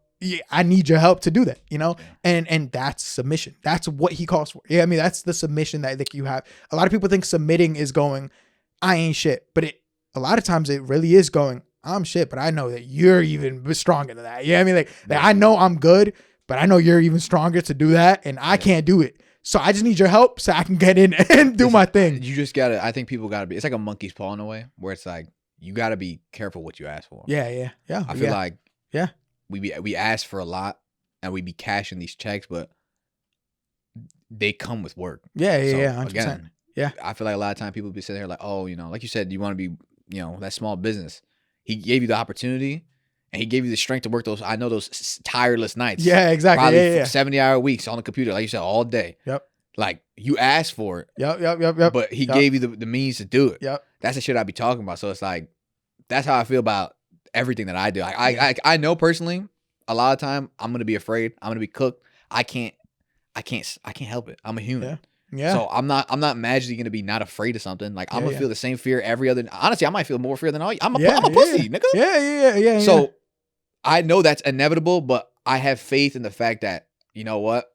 I need your help to do that, you know? And that's submission. That's what he calls for. Yeah. I mean, that's the submission that you have. A lot of people think submitting is going, I ain't shit. But a lot of times it really is going, I'm shit, but I know that you're even stronger than that. Yeah. I mean, like I know I'm good, but I know you're even stronger to do that. And I can't do it. So I just need your help so I can get in and do my thing. You just gotta, I think people gotta be, it's like a monkey's paw in a way, where it's like, you gotta be careful what you ask for. Yeah. I feel like we ask for a lot and we be cashing these checks, but they come with work. Yeah, 100%. Again, I feel like a lot of times people be sitting here like, oh, you know, like you said, you want to be, you know, that small business. He gave you the opportunity and he gave you the strength to work those tireless nights. Yeah, exactly. Probably 70-hour weeks on the computer, like you said, all day. Yep. Like you asked for it. Yep. But he gave you the means to do it. Yep. That's the shit I be talking about. So it's like, that's how I feel about everything that I do. I know personally, a lot of time I'm gonna be afraid. I'm gonna be cooked. I can't help it. I'm a human. Yeah. So I'm not magically gonna be not afraid of something. Like I'm gonna feel the same fear every other. Honestly, I might feel more fear than all. I'm a pussy, nigga. Yeah. So I know that's inevitable, but I have faith in the fact that, you know what,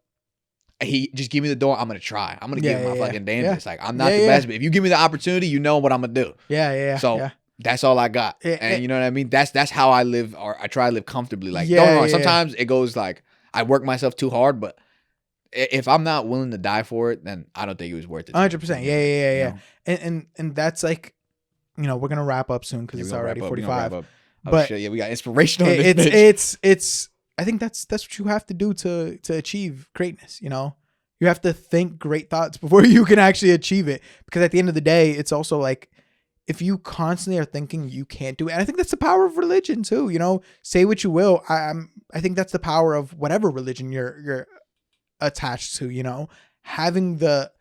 he just give me the door. I'm gonna try. I'm gonna give him my fucking damnedest. Like I'm not the best, but if you give me the opportunity, you know what I'm gonna do. Yeah. So that's all I got. And you know what I mean? That's how I live, or I try to live comfortably. Like don't get me wrong, sometimes it goes like I work myself too hard, but if I'm not willing to die for it, then I don't think it was worth it. 100%. Yeah. And that's like, you know, we're gonna wrap up soon because it's already 45. But shit, we got inspirational. It's I think that's what you have to do to achieve greatness. You know, you have to think great thoughts before you can actually achieve it. Because at the end of the day, it's also like, if you constantly are thinking you can't do it, and I think that's the power of religion too. You know, say what you will. I think that's the power of whatever religion you're attached to. You know, having the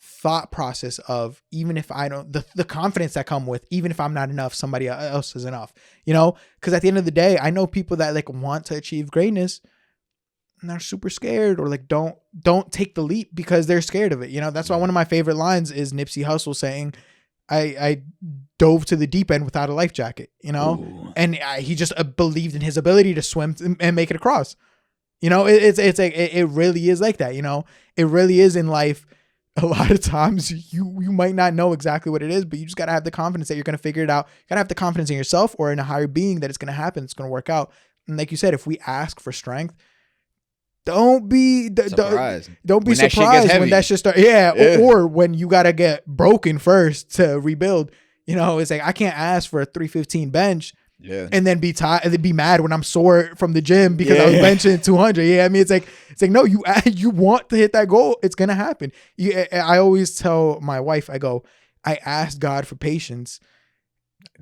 thought process of, even if I don't, the confidence that come with, even if I'm not enough, somebody else is enough. You know, because at the end of the day, I know people that like want to achieve greatness and they're super scared, or like don't take the leap because they're scared of it. You know, that's why one of my favorite lines is Nipsey Hussle saying, I dove to the deep end without a life jacket, you know. Ooh. And he just believed in his ability to swim and make it across. You know, it's like, it really is like that. You know, it really is in life. A lot of times you might not know exactly what it is, but you just got to have the confidence that you're going to figure it out. You got to have the confidence in yourself or in a higher being that it's going to happen. It's going to work out. And like you said, if we ask for strength, don't be surprised when that shit starts. Yeah. Or when you got to get broken first to rebuild. You know, it's like, I can't ask for a 315 bench and then be tired and then be mad when I'm sore from the gym because I was benching 200. Yeah. I mean, it's like, no, you want to hit that goal. It's going to happen. I always tell my wife, I go, I asked God for patience.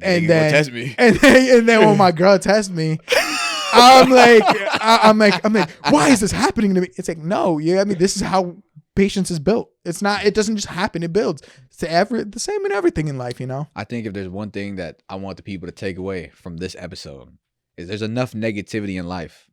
And then test me. And then when my girl tests me, I'm like, why is this happening to me? It's like, no, I mean, this is how patience is built. It doesn't just happen. It builds. It's the same in everything in life, you know? I think if there's one thing that I want the people to take away from this episode, is there's enough negativity in life.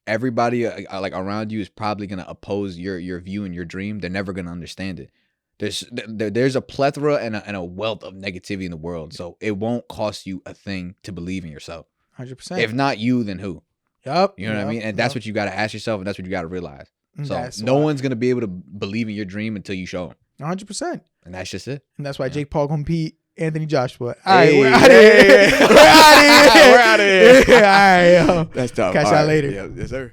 Everybody like around you is probably going to oppose your view and your dream. They're never going to understand it. There's a plethora and a wealth of negativity in the world. So it won't cost you a thing to believe in yourself. 100%. If not you, then who? Yep. You know what I mean? And that's what you got to ask yourself, and that's what you got to realize. So no one's going to be able to believe in your dream until you show them. 100%. And that's just it. And that's why Jake Paul gonna beat Anthony Joshua. All right, we're out of here. We're out of here. All right, yo. That's tough. Catch y'all later. Yeah, yes, sir.